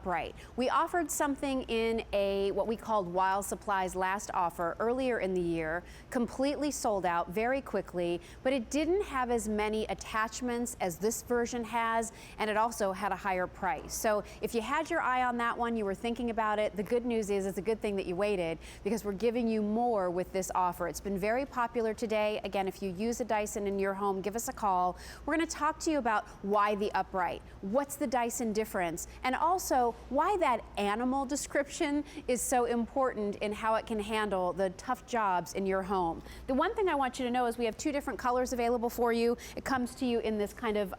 upright. We offered something in what we called while supplies last offer earlier in the year, completely sold out very quickly, but it didn't have as many attachments as this version has, and it also had a higher price. So if you had your eye on that one, you were thinking about it, the good news is it's a good thing that you waited, because we're giving you more with this offer. It's been very popular today. Again, if you use a Dyson in your home, give us a call. We're going to talk to you about why the upright, what's the Dyson difference, and also why that animal description is so important in how it can handle the tough jobs in your home. The one thing I want you to know is we have two different colors available for you. It comes to you in this kind of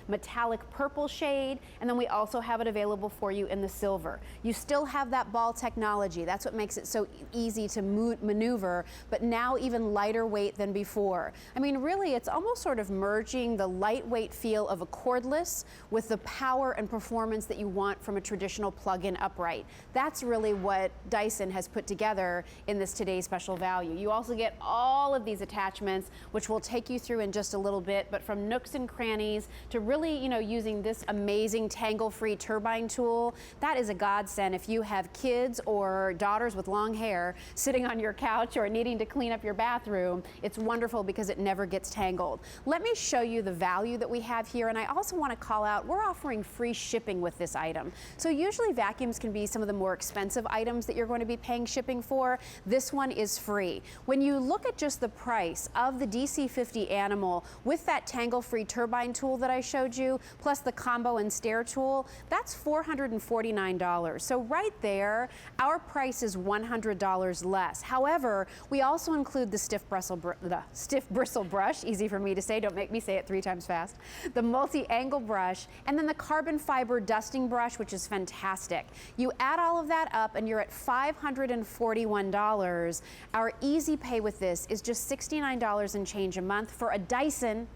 metallic purple shade, and then we also have it available for you in the silver. You still have that ball technology. That's what makes it so easy to maneuver, but now even lighter weight than before. I mean, really, it's almost sort of merging the lightweight feel of a cordless with the power and performance that you want from a traditional plug-in upright. That's really what Dyson has put together in this today's special value. You also get all of these attachments, which we'll take you through in just a little bit, but from nooks and crannies to really, using this amazing tangle-free turbine tool, that is a godsend if you have kids or daughters with long hair sitting on your couch or needing to clean up your bathroom. It's wonderful because it never gets tangled. Let me show you the value that we have here, and I also want to call out, we're offering free shipping with this item. So usually vacuums can be some of the more expensive items that you're going to be paying shipping for. This one is free. When you look at just the price of the DC50 Animal with that tangle-free turbine tool that I showed you, plus the combo and stair tool, that's $449. So right there, our price is $100 less. However, we also include the stiff bristle brush, easy for me to say, don't make me say it 3 times fast, the multi-angle brush, and then the carbon fiber dusting brush, which is fantastic. You add all of that up and you're at $541. Our easy pay with this is just $69 and change a month for a Dyson,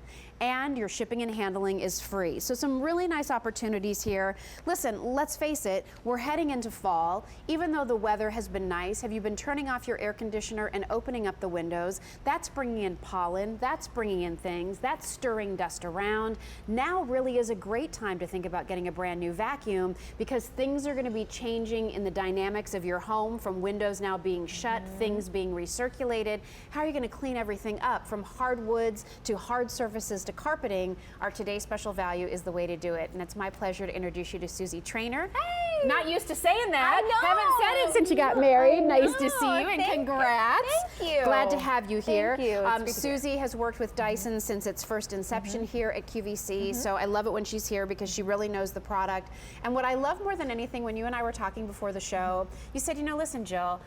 and your shipping and handling is free. So some really nice opportunities here. Listen, let's face it, we're heading into fall. Even though the weather has been nice, have you been turning off your air conditioner and opening up the windows? That's bringing in pollen, that's bringing in things, that's stirring dust around. Now really is a great time to think about getting a brand new vacuum, because things are going to be changing in the dynamics of your home, from windows now being shut, things being recirculated. How are you going to clean everything up, from hardwoods to hard surfaces to carpeting? Our today's special value is the way to do it, and it's my pleasure to introduce you to Susie Trainer. Hey! Not used to saying that. I know. Haven't said it since you got married. Nice to see you, and Thank congrats. Thank you. Glad to have you here. Thank you. Susie has worked with Dyson since its first inception here at QVC, so I love it when she's here because she really knows the product. And what I love more than anything, when you and I were talking before the show, you said, listen, Jill,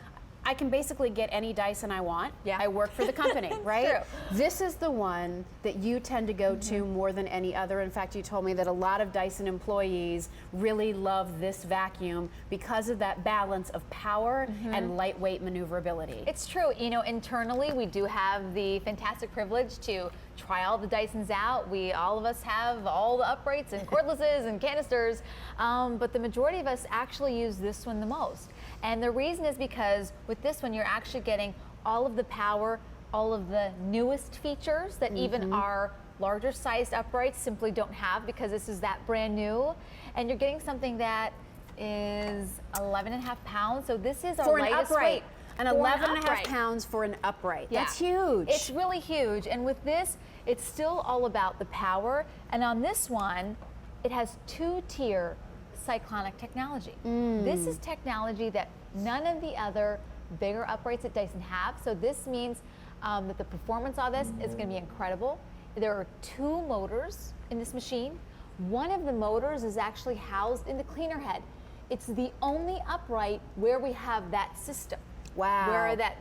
I can basically get any Dyson I want. Yeah. I work for the company, right? True. This is the one that you tend to go to more than any other. In fact, you told me that a lot of Dyson employees really love this vacuum because of that balance of power and lightweight maneuverability. It's true. Internally, we do have the fantastic privilege to try all the Dysons out. All of us have all the uprights and cordlesses and canisters, but the majority of us actually use this one the most. And the reason is because with this one, you're actually getting all of the power, all of the newest features that even our larger sized uprights simply don't have, because this is that brand new. And you're getting something that is 11.5 pounds. So this is our lightest weight. And 11.5 pounds for an upright. Yeah. That's huge. It's really huge. And with this, it's still all about the power. And on this one, it has 2-tier cyclonic technology. This is technology that none of the other bigger uprights at Dyson have. So this means that the performance of this is going to be incredible. There are 2 motors in this machine. One of the motors is actually housed in the cleaner head. It's the only upright where we have that system. Wow. Where that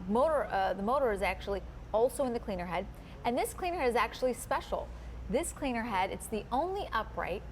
the motor is actually also in the cleaner head. And this cleaner head is actually special. This cleaner head, it's the only upright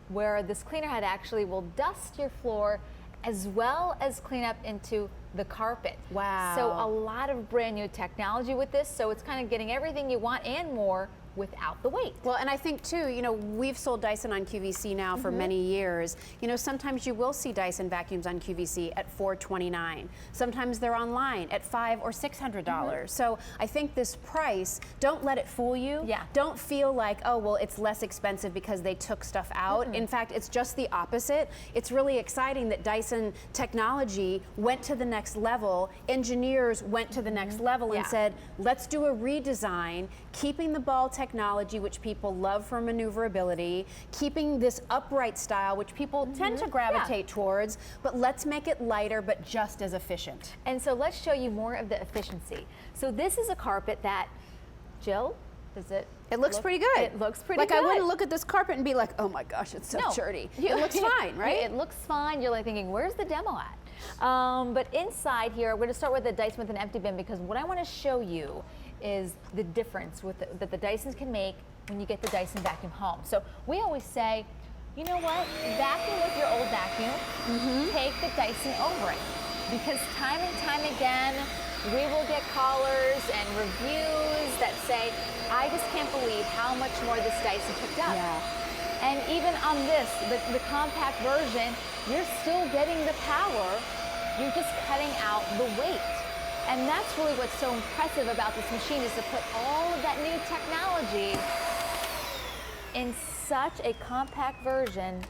where this cleaner head actually will dust your floor as well as clean up into the carpet. Wow. So a lot of brand new technology with this. So it's kind of getting everything you want and more without the weight. Well, and I think too, you know, we've sold Dyson on QVC now for many years. You know, sometimes you will see Dyson vacuums on QVC at $429. Sometimes they're online at $500 or $600. So I think this price, don't let it fool you. Yeah. Don't feel like, oh, well, it's less expensive because they took stuff out. In fact, it's just the opposite. It's really exciting that Dyson technology went to the next level. Engineers went to the next level and said, let's do a redesign, keeping the ball technology, which people love for maneuverability, keeping this upright style, which people tend to gravitate towards, but let's make it lighter, but just as efficient. And so let's show you more of the efficiency. So this is a carpet that, Jill, does it? It looks pretty good. It looks pretty good. good. Like I wouldn't look at this carpet and be like, oh my gosh, it's so dirty. It looks fine, right? It looks fine. You're like thinking, where's the demo at? But inside here, we're going to start with the Dyson with an empty bin, because what I want to show you is the difference that the Dysons can make when you get the Dyson vacuum home. So we always say, you know what, vacuum with your old vacuum, take the Dyson over it. Because time and time again, we will get callers and reviews that say, I just can't believe how much more this Dyson picked up. And even on this, the compact version, you're still getting the power, you're just cutting out the weight. And that's really what's so impressive about this machine, is to put all of that new technology in such a compact version.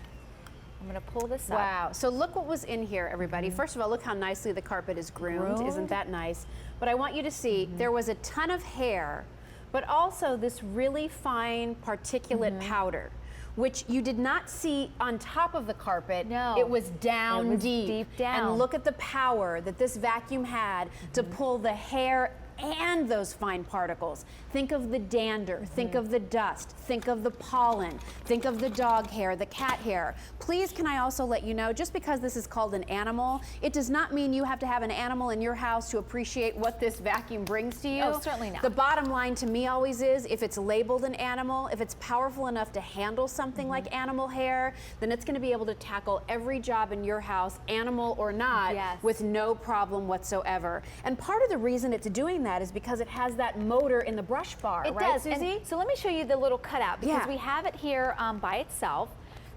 I'm going to pull this up. Wow. So look what was in here, everybody. First of all, look how nicely the carpet is groomed. Isn't that nice? But I want you to see there was a ton of hair, but also this really fine particulate powder, which you did not see on top of the carpet. No. It was down deep down. And look at the power that this vacuum had to pull the hair and those fine particles. Think of the dander, think of the dust, think of the pollen, think of the dog hair, the cat hair. Please, can I also let you know, just because this is called an animal, it does not mean you have to have an animal in your house to appreciate what this vacuum brings to you. Oh, certainly not. The bottom line to me always is, if it's labeled an animal, if it's powerful enough to handle something like animal hair, then it's going to be able to tackle every job in your house, animal or not, with no problem whatsoever. And part of the reason it's doing that is because it has that motor in the brush bar, it right, does. Susie? And so let me show you the little cutout, because we have it here by itself.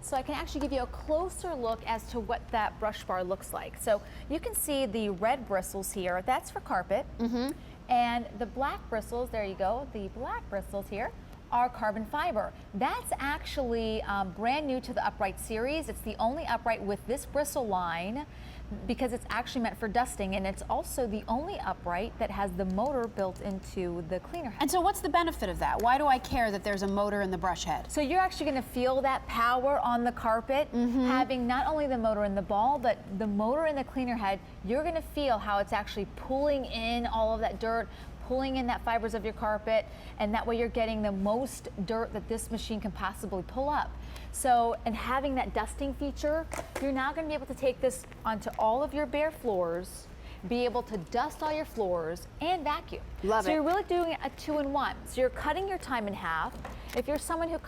So I can actually give you a closer look as to what that brush bar looks like. So you can see the red bristles here, that's for carpet. And the black bristles, there you go, the black bristles here are carbon fiber. That's actually brand new to the upright series. It's the only upright with this bristle line, because it's actually meant for dusting, and it's also the only upright that has the motor built into the cleaner head. And so what's the benefit of that? Why do I care that there's a motor in the brush head? So you're actually going to feel that power on the carpet, having not only the motor in the ball, but the motor in the cleaner head. You're going to feel how it's actually pulling in all of that dirt, pulling in that fibers of your carpet, and that way you're getting the most dirt that this machine can possibly pull up. So, and having that dusting feature, you're now going to be able to take this onto all of your bare floors, be able to dust all your floors and vacuum. Love it. So you're really doing a 2-in-1. So you're cutting your time in half. If you're someone who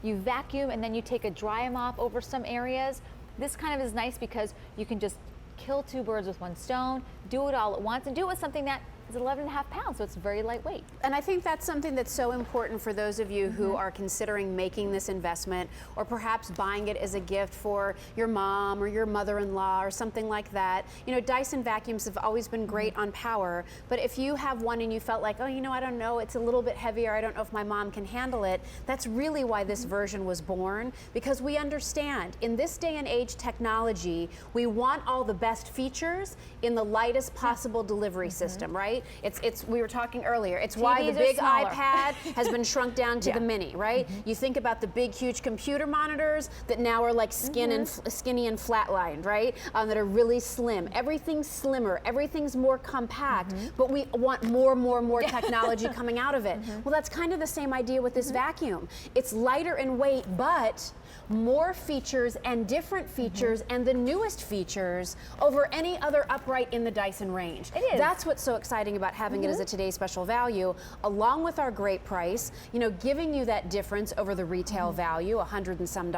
you vacuum and then you take a dry mop over some areas, this kind of is nice because you can just kill 2 birds with 1 stone, do it all at once, and do it with something that is 11.5 pounds, so it's very lightweight. And I think that's something that's so important for those of you who are considering making this investment, or perhaps buying it as a gift for your mom or your mother-in-law or something like that. You know, Dyson vacuums have always been great on power, but if you have one and you felt like, oh, you know, I don't know, it's a little bit heavier, I don't know if my mom can handle it, that's really why this version was born, because we understand in this day and age technology, we want all the best features in the lightest possible delivery system, right? It's we were talking earlier, it's why the big iPad has been shrunk down to the mini, right? You think about the big, huge computer monitors that now are like skinny and flatlined, right? That are really slim. Everything's slimmer, everything's more compact, but we want more technology coming out of it. Well, that's kind of the same idea with this vacuum. It's lighter in weight, but more features and different features and the newest features over any other upright in the Dyson range. It is. That's what's so exciting about having it as a today's special value, along with our great price, you know, giving you that difference over the retail value, $100 and some,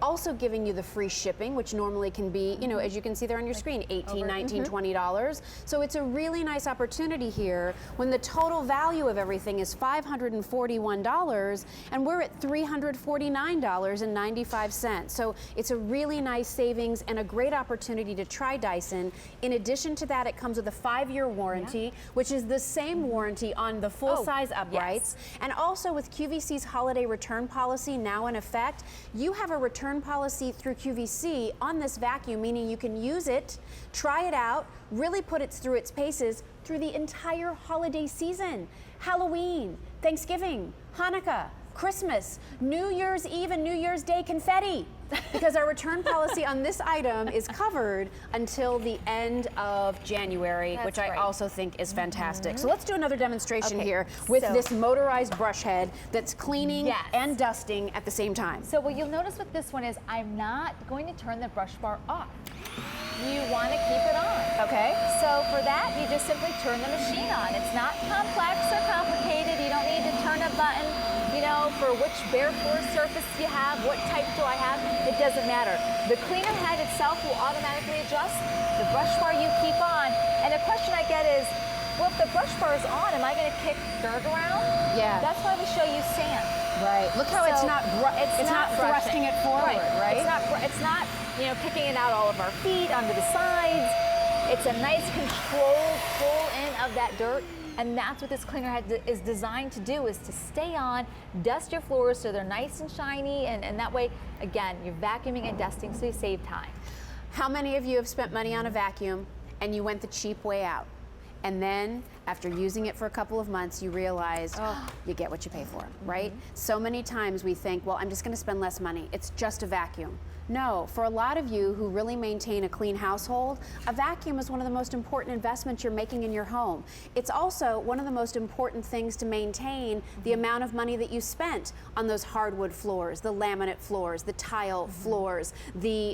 also giving you the free shipping, which normally can be, you know, as you can see there on your screen, $18, $19, $20. So it's a really nice opportunity here when the total value of everything is $541 and we're at $349.95. So it's a really nice savings and a great opportunity to try Dyson. In addition to that, it comes with a 5-year warranty, which is the same warranty on the full-size uprights. And also with QVC's holiday return policy now in effect, you have a return policy through QVC on this vacuum, meaning you can use it, try it out, really put it through its paces through the entire holiday season. Halloween, Thanksgiving, Hanukkah, Christmas, New Year's Eve and New Year's Day confetti, because our return policy on this item is covered until the end of January, which I also think is fantastic. So let's do another demonstration here with this motorized brush head that's cleaning and dusting at the same time. So what you'll notice with this one is I'm not going to turn the brush bar off. You want to keep it on. Okay. So for that, you just simply turn the machine on. It's not complex or complicated. You don't need to turn a button, you know, for which bare floor surface you have, what type do I have. It doesn't matter. The cleaner head itself will automatically adjust. The brush bar you keep on. And the question I get is, well, if the brush bar is on, am I going to kick dirt around? Yeah. That's why we show you sand. Right. Look how it's not thrusting it forward, right? It's not, you know, kicking it out all of our feet onto the sides. It's a nice controlled pull in of that dirt. And that's what this cleaner head is designed to do, is to stay on, dust your floors so they're nice and shiny, and that way, again, you're vacuuming and dusting so you save time. How many of you have spent money on a vacuum and you went the cheap way out? And then after using it for a couple of months, you realize you get what you pay for, right? So many times we think, well, I'm just gonna spend less money. It's just a vacuum. No, for a lot of you who really maintain a clean household, a vacuum is one of the most important investments you're making in your home. It's also one of the most important things to maintain the amount of money that you spent on those hardwood floors, the laminate floors, the tile floors, the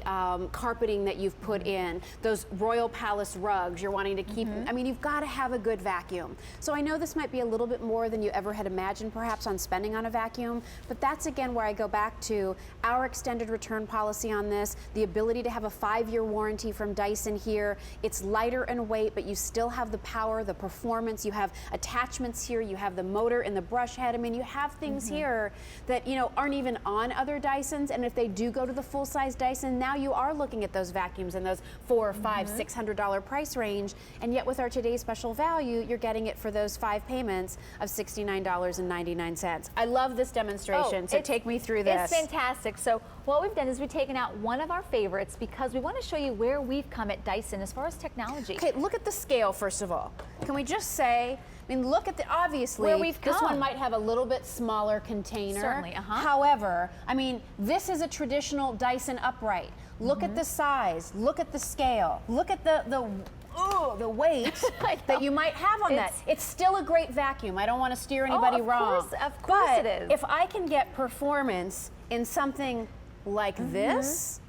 carpeting that you've put in, those Royal Palace rugs you're wanting to keep. I mean, you've got to have a good vacuum. So I know this might be a little bit more than you ever had imagined perhaps on spending on a vacuum, but that's again where I go back to our extended return policy on this, the ability to have a 5-year warranty from Dyson here. It's lighter in weight, but you still have the power, the performance. You have attachments here. You have the motor and the brush head. I mean, you have things here that, you know, aren't even on other Dysons. And if they do go to the full-size Dyson, now you are looking at those vacuums in those $400, $500, $600 price range. And yet with our today's special value, you're getting it for those 5 payments of $69.99. I love this demonstration, so take me through this. It's fantastic. So what we've done is we've taken out one of our favorites because we want to show you where we've come at Dyson as far as technology. Okay, look at the scale first of all. Can we just say, I mean, look at the, obviously, where we've come. This one might have a little bit smaller container. Certainly, However, I mean, this is a traditional Dyson upright. Look at the size, look at the scale, look at the weight that you might have on that. It's still a great vacuum. I don't want to steer anybody wrong. Of course it is. If I can get performance in something like this,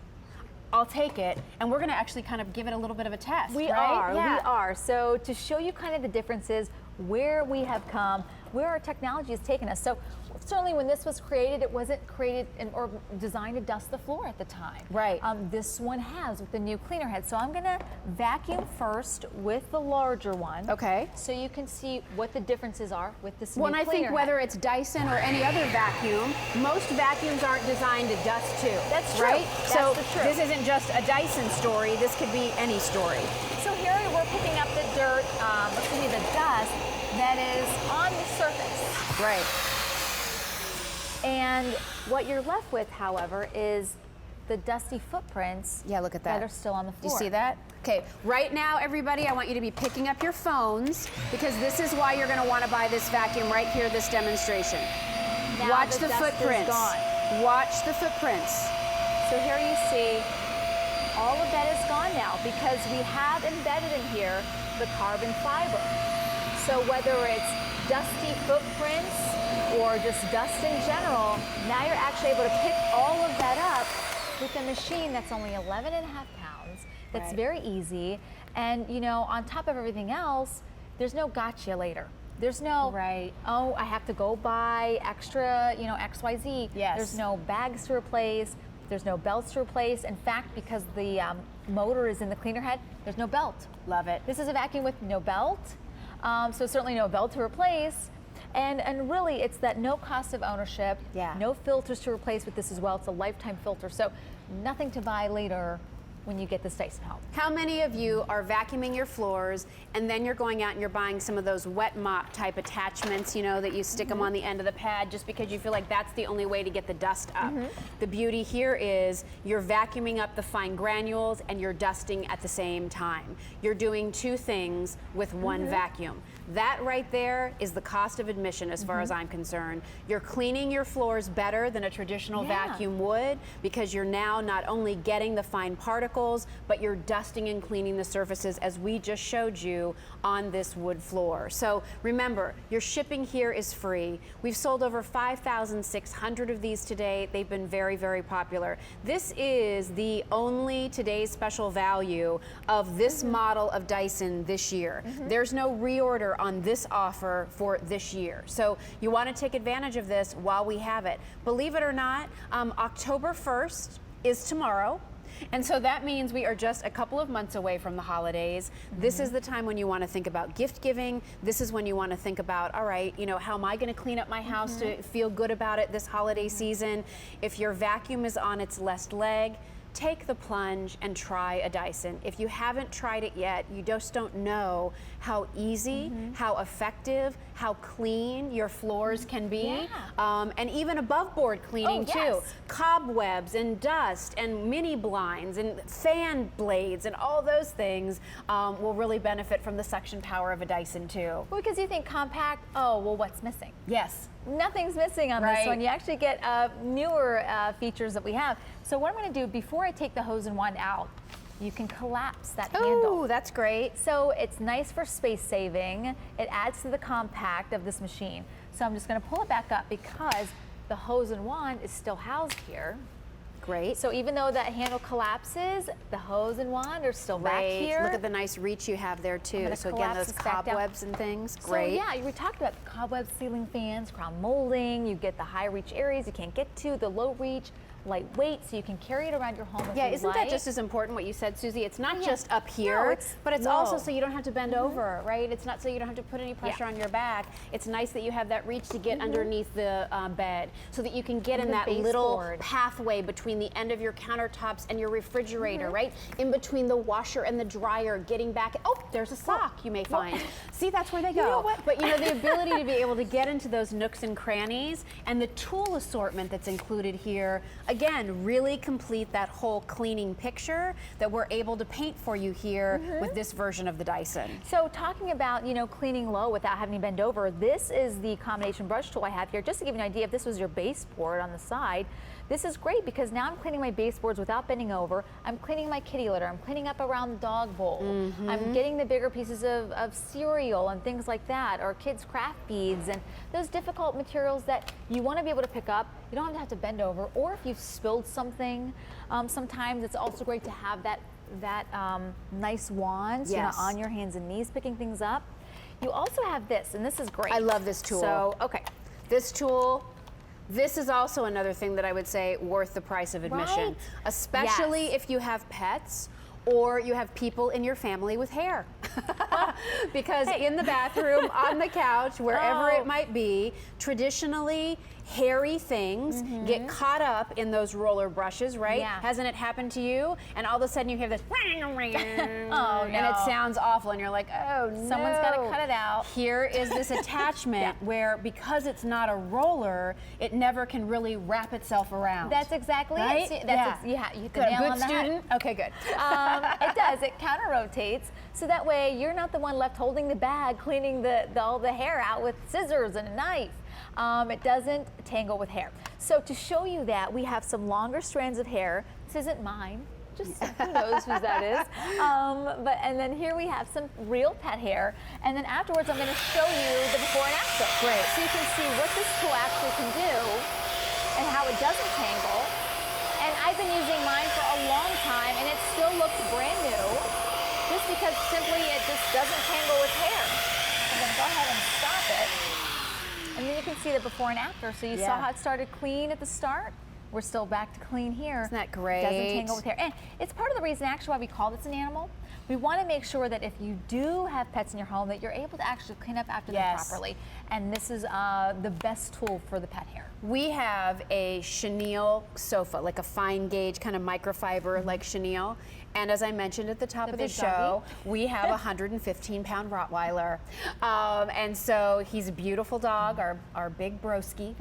I'll take it, and we're going to actually kind of give it a little bit of a test. We are. So to show you kind of the differences, where we have come, where our technology has taken us. So certainly when this was created, it wasn't created or designed to dust the floor at the time. Right. This one has with the new cleaner head. So I'm gonna vacuum first with the larger one. Okay. So you can see what the differences are with this new Well, cleaner I think whether head. it's Dyson or any other vacuum, most vacuums aren't designed to dust too. That's true. Right? That's So the truth. this isn't just a Dyson story, this could be any story. So here we're picking up the dirt, the dust that is on the surface. Right. And what you're left with, however, is the dusty footprints. Yeah, look at that. That are still on the Do floor. you see that? Okay, right now, everybody, I want you to be picking up your phones because this is why you're going to want to buy this vacuum right here, this demonstration. Now Watch the the dust is footprints. gone. Watch the footprints. So here you see all of that is gone now because we have embedded in here the carbon fiber. So whether it's dusty footprints or just dust in general, now you're actually able to pick all of that up with a machine that's only 11.5 pounds. That's Right. very easy. And you know, on top of everything else, there's no gotcha later. There's no, Right. oh, I have to go buy extra, you know, XYZ. Yes. There's no bags to replace. There's no belts to replace. In fact, because the motor is in the cleaner head, there's no belt. Love it. This is a vacuum with no belt, so certainly no belt to replace. And really, it's that no cost of ownership, Yeah. no filters to replace with this as well. It's a lifetime filter, so nothing to buy later when you get this Dyson home. How many of you are vacuuming your floors and then you're going out and you're buying some of those wet mop type attachments, you know, that you stick them on the end of the pad just because you feel like that's the only way to get the dust up? The beauty here is you're vacuuming up the fine granules and you're dusting at the same time. You're doing two things with one vacuum. That right there is the cost of admission as far as I'm concerned. You're cleaning your floors better than a traditional Yeah. vacuum would because you're now not only getting the fine particles, but you're dusting and cleaning the surfaces as we just showed you on this wood floor. So remember, your shipping here is free. We've sold over 5,600 of these today. They've been very, very popular. This is the only today's special value of this model of Dyson this year. There's no reorder on this offer for this year. So you want to take advantage of this while we have it. Believe it or not, October 1st is tomorrow. And so that means we are just a couple of months away from the holidays. This is the time when you want to think about gift giving. This is when you want to think about, all right, you know, how am I going to clean up my house to feel good about it this holiday season? If your vacuum is on its last leg, take the plunge and try a Dyson. If you haven't tried it yet, you just don't know how easy, how effective, how clean your floors can be. And even above board cleaning too. yes. Cobwebs and dust and mini blinds and fan blades and all those things will really benefit from the suction power of a Dyson too. Well, because you think compact, oh, well, what's missing? Yes. Nothing's missing on this Right. one. You actually get newer features that we have. So what I'm going to do before I take the hose and wand out, you can collapse that handle. Oh, that's great. So it's nice for space saving. It adds to the compact of this machine. So I'm just going to pull it back up because the hose and wand is still housed here. Great. So even though that handle collapses, the hose and wand are still back here. Look at the nice reach you have there too. gonna So again, collapse those this back down. cobwebs and things. So Great. yeah, we talked about the cobwebs, ceiling fans, crown molding. You get the high reach areas you can't get to, the low reach, lightweight, so you can carry it around your home if Yeah, you isn't like. that just as important what you said, Susie? It's not Yeah. just up here, No, it's but it's also low. so you don't have to bend over, right? It's not so you don't have to put any pressure on your back. It's nice that you have that reach to get underneath the bed so that you can get in the that little baseboard. pathway between the end of your countertops and your refrigerator, right? In between the washer and the dryer, getting back. Oh, there's a sock you may find. See, that's where they go. know what? But you know, the ability to be able to get into those nooks and crannies and the tool assortment that's included here, again, really complete that whole cleaning picture that we're able to paint for you here with this version of the Dyson. So talking about, you know, cleaning low without having to bend over, this is the combination brush tool I have here. Just to give you an idea, if this was your baseboard on the side, this is great because now I'm cleaning my baseboards without bending over. I'm cleaning my kitty litter. I'm cleaning up around the dog bowl. I'm getting the bigger pieces of cereal and things like that, or kids' craft beads and those difficult materials that you want to be able to pick up. You don't have to bend over, or if you've spilled something, sometimes it's also great to have that nice wand, so you're not Yes. on your hands and knees picking things up. You also have this, and this is great. I love this tool. So, okay. This tool, this is also another thing that I would say worth the price of admission, Right? especially Yes. if you have pets or you have people in your family with hair. Because in the bathroom, on the couch, wherever Oh. it might be, traditionally hairy things get caught up in those roller brushes, right? Yeah. Hasn't it happened to you? And all of a sudden you hear this, Oh, and it no. sounds awful, and you're like, oh no. Someone's gotta cut it out. Here is this attachment where, because it's not a roller, it never can really wrap itself around. That's exactly Right? it. See, Yeah. you hit the Good. nail Good on the head. student? Okay, good. It does. It counter rotates, so that way you're not the one left holding the bag, cleaning all the hair out with scissors and a knife. It doesn't tangle with hair. So to show you that, we have some longer strands of hair. This isn't mine. Just who knows who that is. And then here we have some real pet hair. And then afterwards, I'm going to show you the before and after. Great. So you can see what this tool actually can do and how it doesn't tangle. And I've been using mine for a long time, and it still looks brand new, just because simply it just doesn't tangle with hair. I'm going to go ahead and stop it. And then you can see the before and after. So you saw how it started clean at the start. We're still back to clean here. Isn't that great? Doesn't tangle with hair. And it's part of the reason actually why we call this an animal. We want to make sure that if you do have pets in your home, that you're able to actually clean up after them properly. And this is the best tool for the pet hair. We have a chenille sofa, like a fine gauge kind of microfiber like chenille. And as I mentioned at the top of the show, we have a 115-pound Rottweiler. And so he's a beautiful dog, our big broski.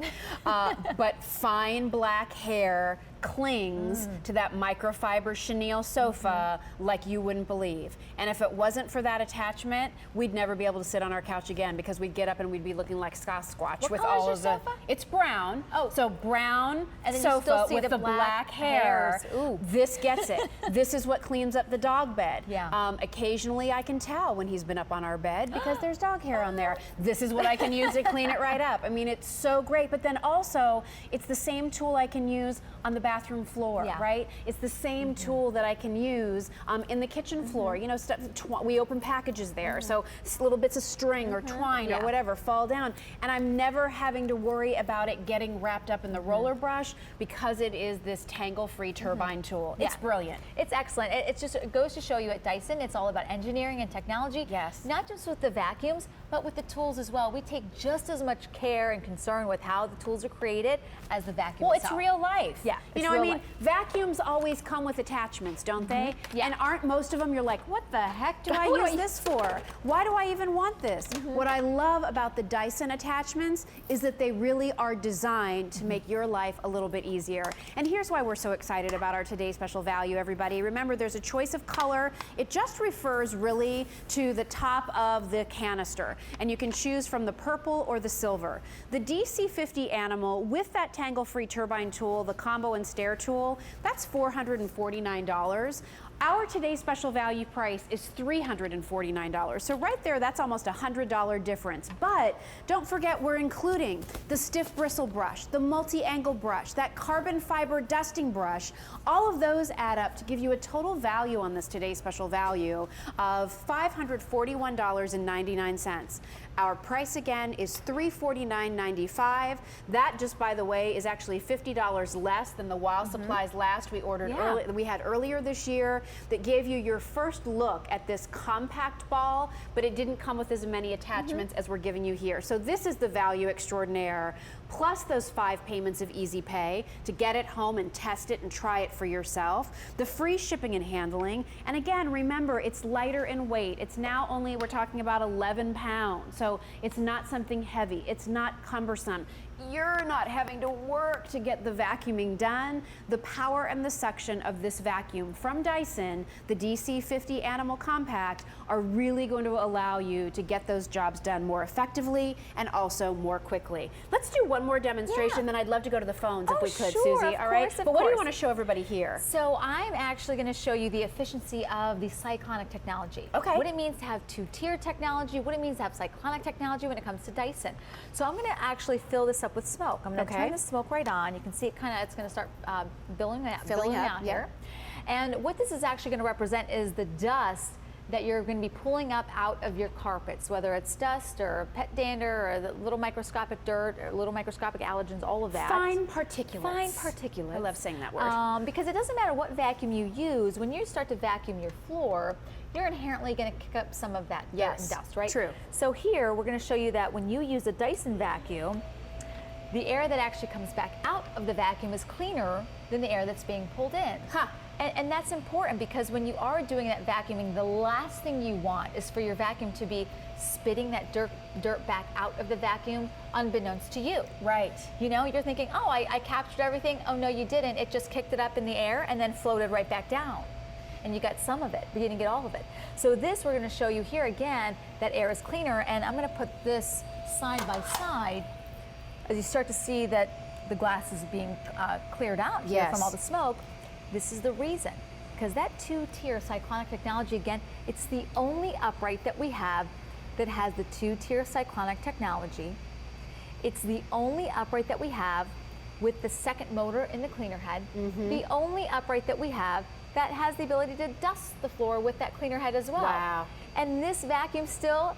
But fine black hair clings to that microfiber chenille sofa like you wouldn't believe. And if it wasn't for that attachment, we'd never be able to sit on our couch again, because we'd get up and we'd be looking like Sasquatch with all of the. Sofa? It's brown. Oh, so brown and then sofa with the black hair. Ooh. This gets it. This is what cleans up the dog bed. Yeah. Occasionally I can tell when he's been up on our bed because there's dog hair on there. This is what I can use to clean it right up. I mean, it's so great. But then also, it's the same tool I can use on the bathroom floor, right? It's the same tool that I can use in the kitchen floor. You know, stuff, we open packages there, so little bits of string or twine or whatever fall down, and I'm never having to worry about it getting wrapped up in the roller brush, because it is this tangle-free turbine tool. It's brilliant. It's excellent. It goes to show you at Dyson, it's all about engineering and technology. Yes. Not just with the vacuums, but with the tools as well. We take just as much care and concern with how the tools are created as the vacuum Well, itself. it's real life. Yeah, you it's know, I real mean, life. vacuums always come with attachments, don't they? Yeah. And aren't most of them, you're like, what the heck do I What do use I- this for? Why do I even want this? What I love about the Dyson attachments is that they really are designed to make your life a little bit easier. And here's why we're so excited about our today's special value, everybody. Remember, there's a choice of color. It just refers really to the top of the canister, and you can choose from the purple or the silver. The DC50 Animal with that tangle-free turbine tool, the combo and stair tool, that's $449. Our today's special value price is $349. So right there, that's almost a $100 difference. But don't forget, we're including the stiff bristle brush, the multi-angle brush, that carbon fiber dusting brush. All of those add up to give you a total value on this today's special value of $541.99. Our price again is $349.95. That, just by the way, is actually $50 less than the While Supplies Last we ordered we had earlier this year, that gave you your first look at this compact ball, but it didn't come with as many attachments as we're giving you here. So this is the value extraordinaire, plus those 5 payments of easy pay to get it home and test it and try it for yourself, the free shipping and handling, and again, remember, it's lighter in weight. It's now only, we're talking about 11 pounds, so it's not something heavy, it's not cumbersome. You're not having to work to get the vacuuming done. The power and the suction of this vacuum from Dyson, the DC50 Animal Compact, are really going to allow you to get those jobs done more effectively and also more quickly. Let's do one more demonstration, then I'd love to go to the phones if we could, sure, Susie. of All right? course, of But what do you course. want to show everybody here? So I'm actually going to show you the efficiency of the cyclonic technology. Okay. What it means to have 2-tier technology, what it means to have cyclonic technology when it comes to Dyson. So I'm going to actually fill this up with smoke. I'm going to turn the smoke right on. You can see it it's going to start filling out here. And what this is actually going to represent is the dust that you're going to be pulling up out of your carpets, whether it's dust or pet dander or the little microscopic dirt or little microscopic allergens, all of that. Fine particulates. Fine particulates. I love saying that word. Because it doesn't matter what vacuum you use, when you start to vacuum your floor, you're inherently going to kick up some of that dirt and dust, right? True. So here, we're going to show you that when you use a Dyson vacuum, the air that actually comes back out of the vacuum is cleaner than the air that's being pulled in. And that's important, because when you are doing that vacuuming, the last thing you want is for your vacuum to be spitting that dirt back out of the vacuum unbeknownst to you. Right. You know, you're thinking, oh, I captured everything. Oh, no, you didn't. It just kicked it up in the air and then floated right back down. And you got some of it, but you didn't get all of it. So this, we're going to show you here again, that air is cleaner. And I'm going to put this side by side as you start to see that the glass is being cleared out here from all the smoke. This is the reason, because that two-tier cyclonic technology, again, it's the only upright that we have that has the two-tier cyclonic technology. It's the only upright that we have with the second motor in the cleaner head. The only upright that we have that has the ability to dust the floor with that cleaner head as well. Wow. And this vacuum still,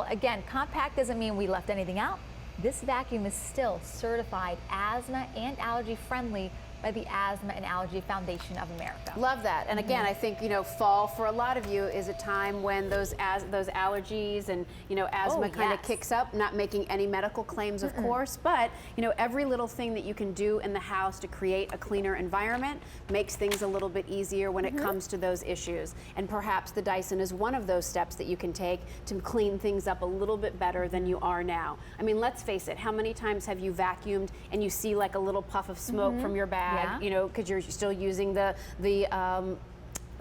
again, compact doesn't mean we left anything out. This vacuum is still certified asthma and allergy friendly by the Asthma and Allergy Foundation of America. Love that. And again, I think, you know, fall for a lot of you is a time when those allergies and, you know, asthma kind of kicks up, not making any medical claims, of course, but, you know, every little thing that you can do in the house to create a cleaner environment makes things a little bit easier when it comes to those issues. And perhaps the Dyson is one of those steps that you can take to clean things up a little bit better than you are now. I mean, let's face it, how many times have you vacuumed and you see like a little puff of smoke from your bag? You know, because you're still using the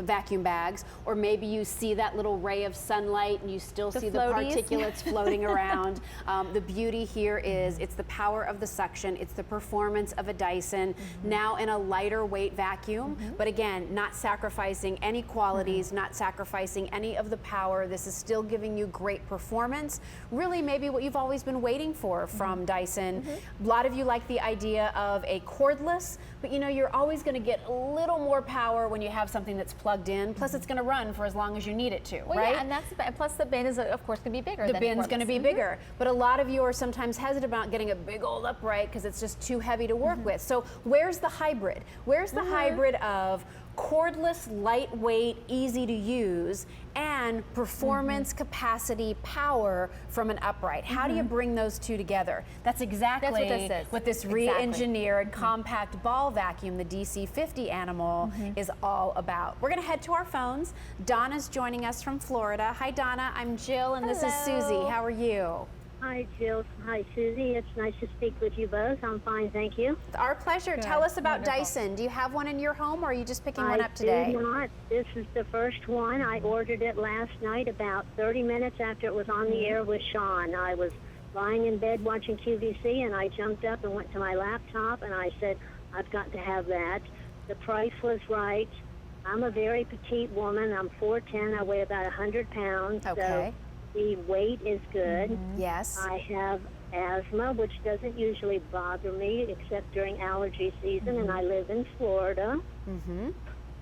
vacuum bags, or maybe you see that little ray of sunlight and you still see the particulates floating around. The beauty here is it's the power of the suction, it's the performance of a Dyson, now in a lighter weight vacuum, but again, not sacrificing any qualities, not sacrificing any of the power. This is still giving you great performance, really maybe what you've always been waiting for from Dyson. A lot of you like the idea of a cordless, but you know, you're always going to get a little more power when you have something that's plugged in. Plus, it's going to run for as long as you need it to, right? Yeah, and that's plus the bin is of course going to be bigger. The bin's going to be bigger, but a lot of you are sometimes hesitant about getting a big old upright because it's just too heavy to work with. So where's the hybrid? Where's the hybrid of cordless, lightweight, easy to use, and performance, capacity, power from an upright? How do you bring those two together? That's exactly what this re-engineered compact ball vacuum, the DC50 animal, is all about. We're going to head to our phones. Donna's joining us from Florida. Hi, Donna. I'm Jill, and this is Susie. How are you? Hi, Jill. Hi, Susie. It's nice to speak with you both. I'm fine, thank you. It's our pleasure. Good. Tell us about Dyson. Do you have one in your home, or are you just picking one up today? I do not. This is the first one. I ordered it last night about 30 minutes after it was on the air with Sean. I was lying in bed watching QVC, and I jumped up and went to my laptop, and I said, I've got to have that. The price was right. I'm a very petite woman. I'm 4'10". I weigh about 100 pounds. Okay. So the weight is good. Yes. I have asthma, which doesn't usually bother me except during allergy season, and I live in Florida.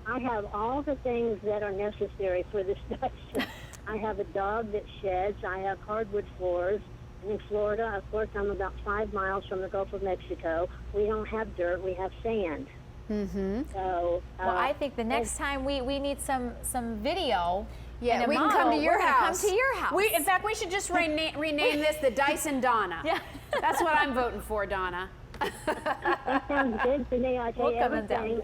I have all the things that are necessary for this Dyson. I have a dog that sheds. I have hardwood floors. And in Florida, of course, I'm about 5 miles from the Gulf of Mexico. We don't have dirt. We have sand. So, well, I think the next time we need some video. Yeah, we can come to your house. Come to your house. In fact, we should just rename this the Dyson Donna. Yeah. That's what I'm voting for, Donna. That sounds good to me. I tell you,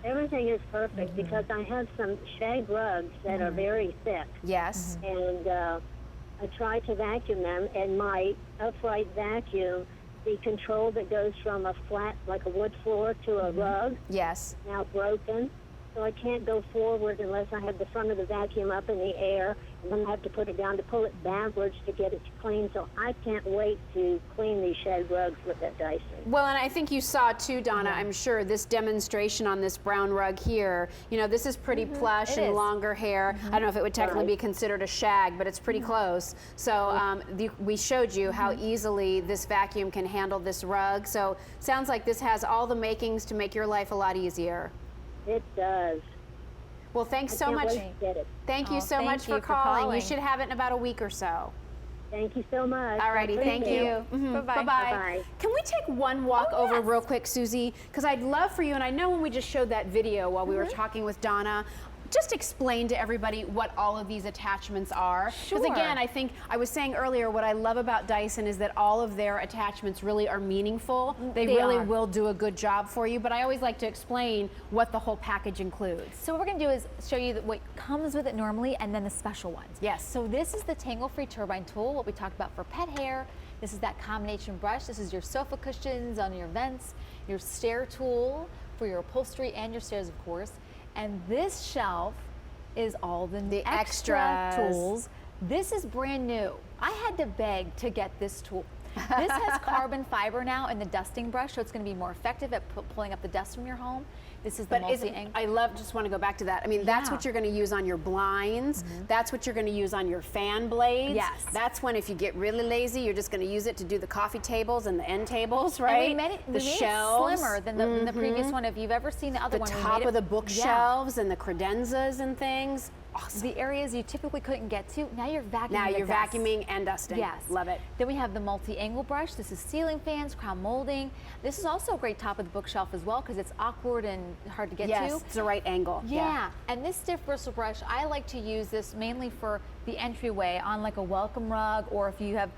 everything is perfect because I have some shag rugs that are very thick. Yes. And I try to vacuum them, and my upright vacuum, the control that goes from a flat, like a wood floor, to a rug, now broken. So I can't go forward unless I have the front of the vacuum up in the air, and then I have to put it down to pull it backwards to get it clean. So I can't wait to clean these shag rugs with that Dyson. Well, and I think you saw too, Donna, I'm sure, this demonstration on this brown rug here. You know, this is pretty plush and longer hair. I don't know if it would technically be considered a shag, but it's pretty close. So we showed you how easily this vacuum can handle this rug. So sounds like this has all the makings to make your life a lot easier. It does. Well, thanks so much. Thank you so much for calling. You should have it in about a week or so. Thank you so much. All righty, thank you. Bye-bye. Bye-bye. Can we take one walk over real quick, Susie? Because I'd love for you, and I know when we just showed that video while we were talking with Donna, just explain to everybody what all of these attachments are. Because again, I think I was saying earlier, what I love about Dyson is that all of their attachments really are meaningful. They really will do a good job for you, but I always like to explain what the whole package includes. So what we're going to do is show you what comes with it normally and then the special ones. Yes. So this is the tangle-free turbine tool, what we talked about for pet hair. This is that combination brush. This is your sofa cushions on your vents, your stair tool for your upholstery and your stairs, of course. And this shelf is all the extra tools. This is brand new. I had to beg to get this tool. This has carbon fiber now in the dusting brush, so it's going to be more effective at pulling up the dust from your home. This is the multi-angle. I just want to go back to that. I mean, that's Yeah. what you're going to use on your blinds. That's what you're going to use on your fan blades. Yes. That's when, if you get really lazy, you're just going to use it to do the coffee tables and the end tables, right? And we made the it shelves. slimmer than the previous one. If you've ever seen the other The one, we top made it, of the bookshelves and the credenzas and things. Awesome. the areas you typically couldn't get to, now you're vacuuming. Now the you're desk. vacuuming and dusting. Yes. Love it. Then we have the multi-angle brush. This is ceiling fans, crown molding. This is also a great top of the bookshelf as well because it's awkward and hard to get Yes, to. it's the right angle. Yeah. And this stiff bristle brush, I like to use this mainly for the entryway on like a welcome rug, or if you have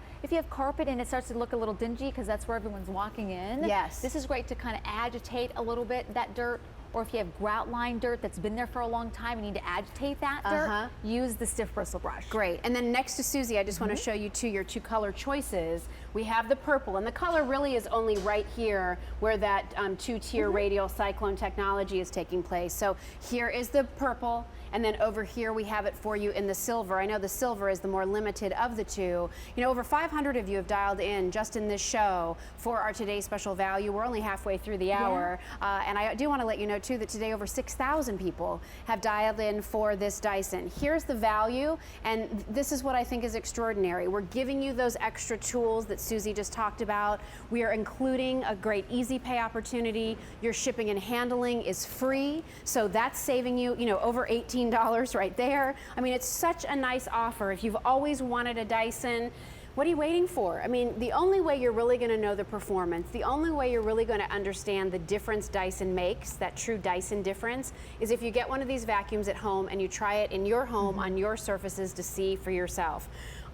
carpet and it starts to look a little dingy because that's where everyone's walking in. Yes. This is great to kind of agitate a little bit that dirt. Or if you have grout line dirt that's been there for a long time, you need to agitate that dirt, use the stiff bristle brush. Great. And then next to Susie, I just want to show you your two color choices. We have the purple, and the color really is only right here where that two-tier radial cyclone technology is taking place. So here is the purple, and then over here we have it for you in the silver. I know the silver is the more limited of the two. You know, over 500 of you have dialed in just in this show for our today's special value. We're only halfway through the hour, and I do want to let you know too that today over 6,000 people have dialed in for this Dyson. Here's the value, and this is what I think is extraordinary. We're giving you those extra tools that Susie just talked about. We are including a great easy pay opportunity. Your shipping and handling is free, so that's saving you, over $18 right there. I mean, it's such a nice offer. If you've always wanted a Dyson, what are you waiting for? I mean, the only way you're really going to know the performance, the only way you're really going to understand the difference Dyson makes, that true Dyson difference, is if you get one of these vacuums at home and you try it in your home on your surfaces to see for yourself.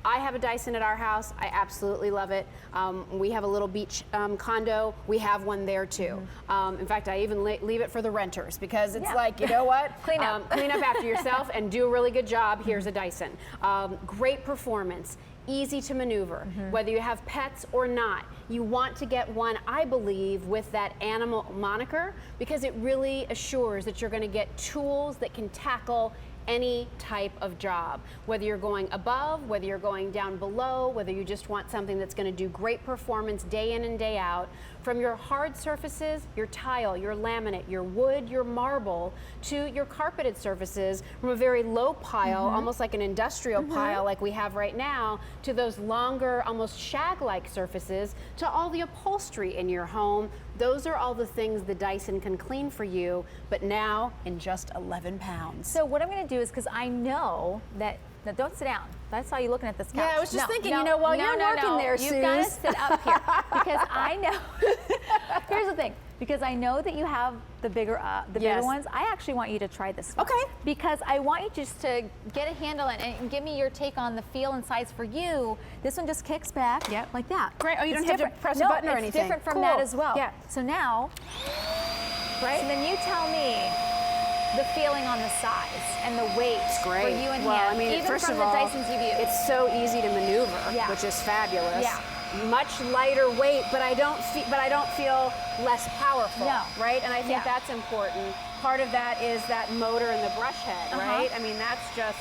I have a Dyson at our house. I absolutely love it. We have a little beach condo. We have one there too. In fact, I even leave it for the renters because it's like, you know what? Clean up. Clean up after yourself and do a really good job. Here's a Dyson. Great performance. Easy to maneuver, whether you have pets or not. You want to get one, I believe, with that animal moniker because it really assures that you're going to get tools that can tackle any type of job, whether you're going above, whether you're going down below, whether you just want something that's going to do great performance day in and day out. From your hard surfaces, your tile, your laminate, your wood, your marble, to your carpeted surfaces, from a very low pile, almost like an industrial pile like we have right now, to those longer, almost shag-like surfaces, to all the upholstery in your home. Those are all the things the Dyson can clean for you, but now in just 11 pounds. So what I'm going to do is, because I know that, now don't sit down. I saw you looking at this couch. Yeah, I was just thinking, while you're working there, Suze. You've got to sit up here because I know. Here's the thing. Because I know that you have the bigger ones, I actually want you to try this one. Okay. Because I want you just to get a handle on it and give me your take on the feel and size for you. This one just kicks back like that. Great. Oh, you don't It's have to different. press a button or it's anything. different from Cool. that as well. Yeah. So now, Right. so then you tell me the feeling on the size and the weight for you and well, him. I mean, even first from of the all, Dysons you've used. it's so easy to maneuver, which is fabulous. Yeah. Much lighter weight, but I don't feel less powerful, No. right? And I think that's important. Part of that is that motor and the brush head, right? I mean, that's just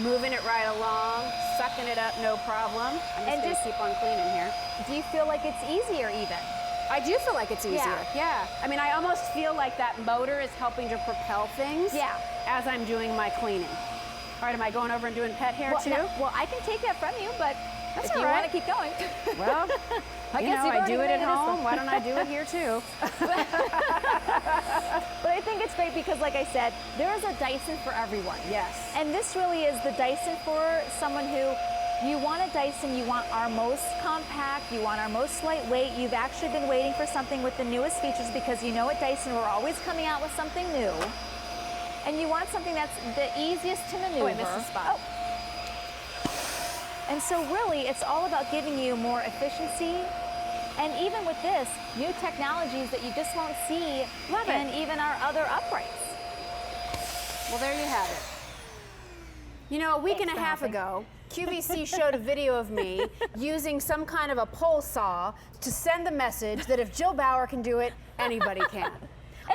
moving it right along, sucking it up, no problem. I'm just gonna keep on cleaning here. Do you feel like it's easier even? I do feel like it's easier. Yeah. I mean, I almost feel like that motor is helping to propel things as I'm doing my cleaning. All right, am I going over and doing pet hair too? No, well, I can take that from you, but That's if all you right. want to keep going. Well, I do it at home. Why don't I do it here too? But I think it's great because, like I said, there is a Dyson for everyone. Yes. And this really is the Dyson for someone who, you want a Dyson, you want our most compact, you want our most lightweight. You've actually been waiting for something with the newest features because you know at Dyson we're always coming out with something new. And you want something that's the easiest to maneuver. Oh, I missed the spot. And so really, it's all about giving you more efficiency. And even with this, new technologies that you just won't see in even our other uprights. Well, there you have it. You know, a week and a half ago, QVC showed a video of me using some kind of a pole saw to send the message that if Jill Bauer can do it, anybody can.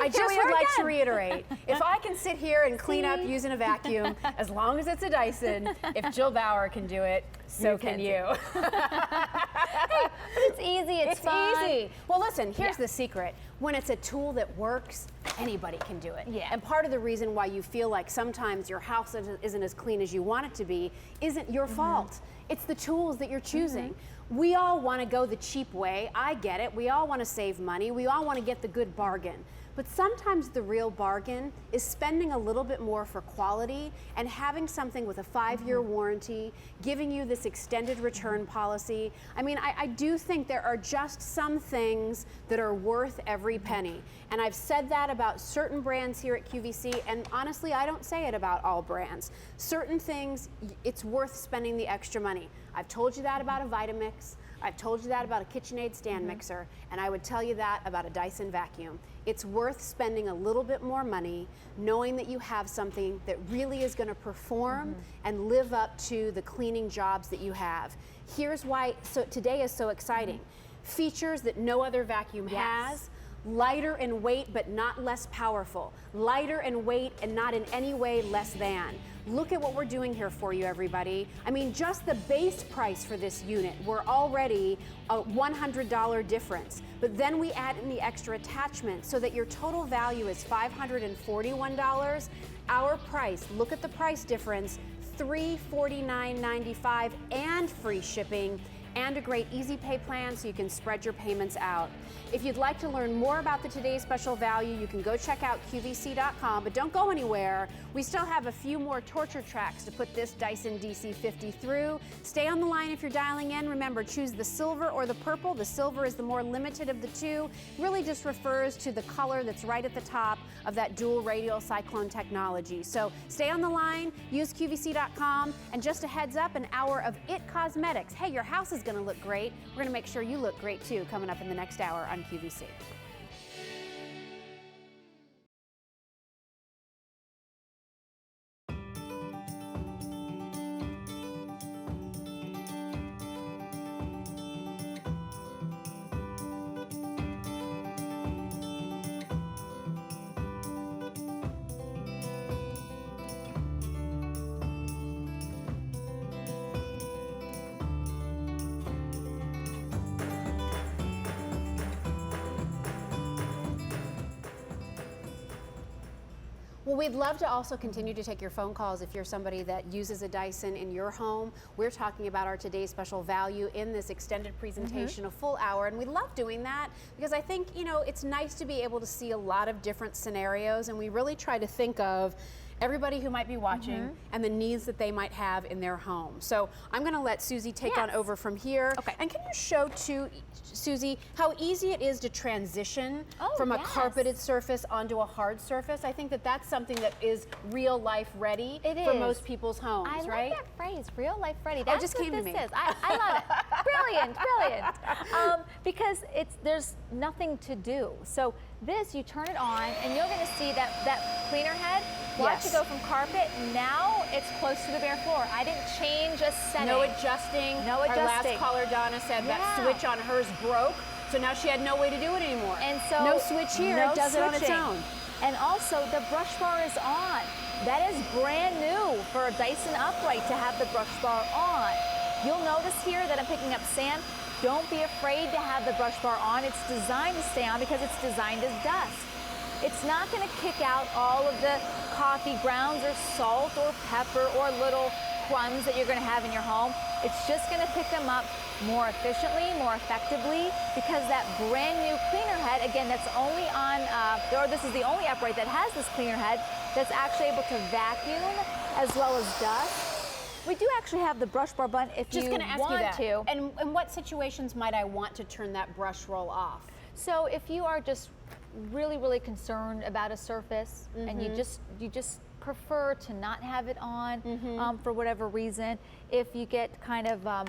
I just would like to reiterate, if I can sit here and clean up using a vacuum, as long as it's a Dyson, if Jill Bauer can do it, so can you. Hey, But it's easy, it's fun. easy. Well, listen, here's the secret. When it's a tool that works, anybody can do it. Yeah. And part of the reason why you feel like sometimes your house isn't as clean as you want it to be isn't your fault. It's the tools that you're choosing. We all want to go the cheap way. I get it. We all want to save money. We all want to get the good bargain. But sometimes the real bargain is spending a little bit more for quality and having something with a 5-year warranty, giving you this extended return policy. I mean, I do think there are just some things that are worth every penny. And I've said that about certain brands here at QVC, and honestly, I don't say it about all brands. Certain things, it's worth spending the extra money. I've told you that about a Vitamix. I've told you that about a KitchenAid stand mixer, and I would tell you that about a Dyson vacuum. It's worth spending a little bit more money knowing that you have something that really is going to perform and live up to the cleaning jobs that you have. Here's why today is so exciting. Features that no other vacuum has. Lighter in weight, but not less powerful. Lighter in weight and not in any way less than. Look at what we're doing here for you, everybody. I mean, just the base price for this unit, we're already a $100 difference. But then we add in the extra attachment so that your total value is $541. Our price, look at the price difference, $349.95 and free shipping, and a great easy pay plan so you can spread your payments out. If you'd like to learn more about the Today's Special Value, you can go check out QVC.com, but don't go anywhere. We still have a few more torture tracks to put this Dyson DC50 through. Stay on the line if you're dialing in. Remember, choose the silver or the purple. The silver is the more limited of the two. Really just refers to the color that's right at the top of that dual radial cyclone technology. So stay on the line, use QVC.com, and just a heads up, an hour of IT Cosmetics. Hey, your house is going to look great. We're going to make sure you look great too coming up in the next hour on QVC. Well, we'd love to also continue to take your phone calls if you're somebody that uses a Dyson in your home. We're talking about our today's special value in this extended presentation, a full hour, and we love doing that because I think, you know, it's nice to be able to see a lot of different scenarios, and we really try to think of everybody who might be watching and the needs that they might have in their home. So I'm going to let Susie take on over from here. Okay. And can you show to Susie how easy it is to transition from a carpeted surface onto a hard surface? I think that that's something that is real life ready for most people's homes, right? I like that phrase, real life ready. That just came to me. I love it. Brilliant, brilliant. Because there's nothing to do. So this, you turn it on, and you're going to see that cleaner head. Watch it go from carpet. Now it's close to the bare floor. I didn't change a setting. No adjusting. No adjusting. Our last caller, Donna, said that switch on hers broke, so now she had no way to do it anymore. And so no switch here. It does it on its own. And also the brush bar is on. That is brand new for a Dyson upright to have the brush bar on. You'll notice here that I'm picking up sand. Don't be afraid to have the brush bar on. It's designed to stay on because it's designed as dust. It's not going to kick out all of the coffee grounds or salt or pepper or little crumbs that you're going to have in your home. It's just going to pick them up more efficiently, more effectively, because that brand new cleaner head, again, that's only on, or this is the only upright that has this cleaner head that's actually able to vacuum as well as dust. We do actually have the brush bar button if you want to. And in what situations might I want to turn that brush roll off? So if you are just really, really concerned about a surface and you just prefer to not have it on for whatever reason, if you get kind of a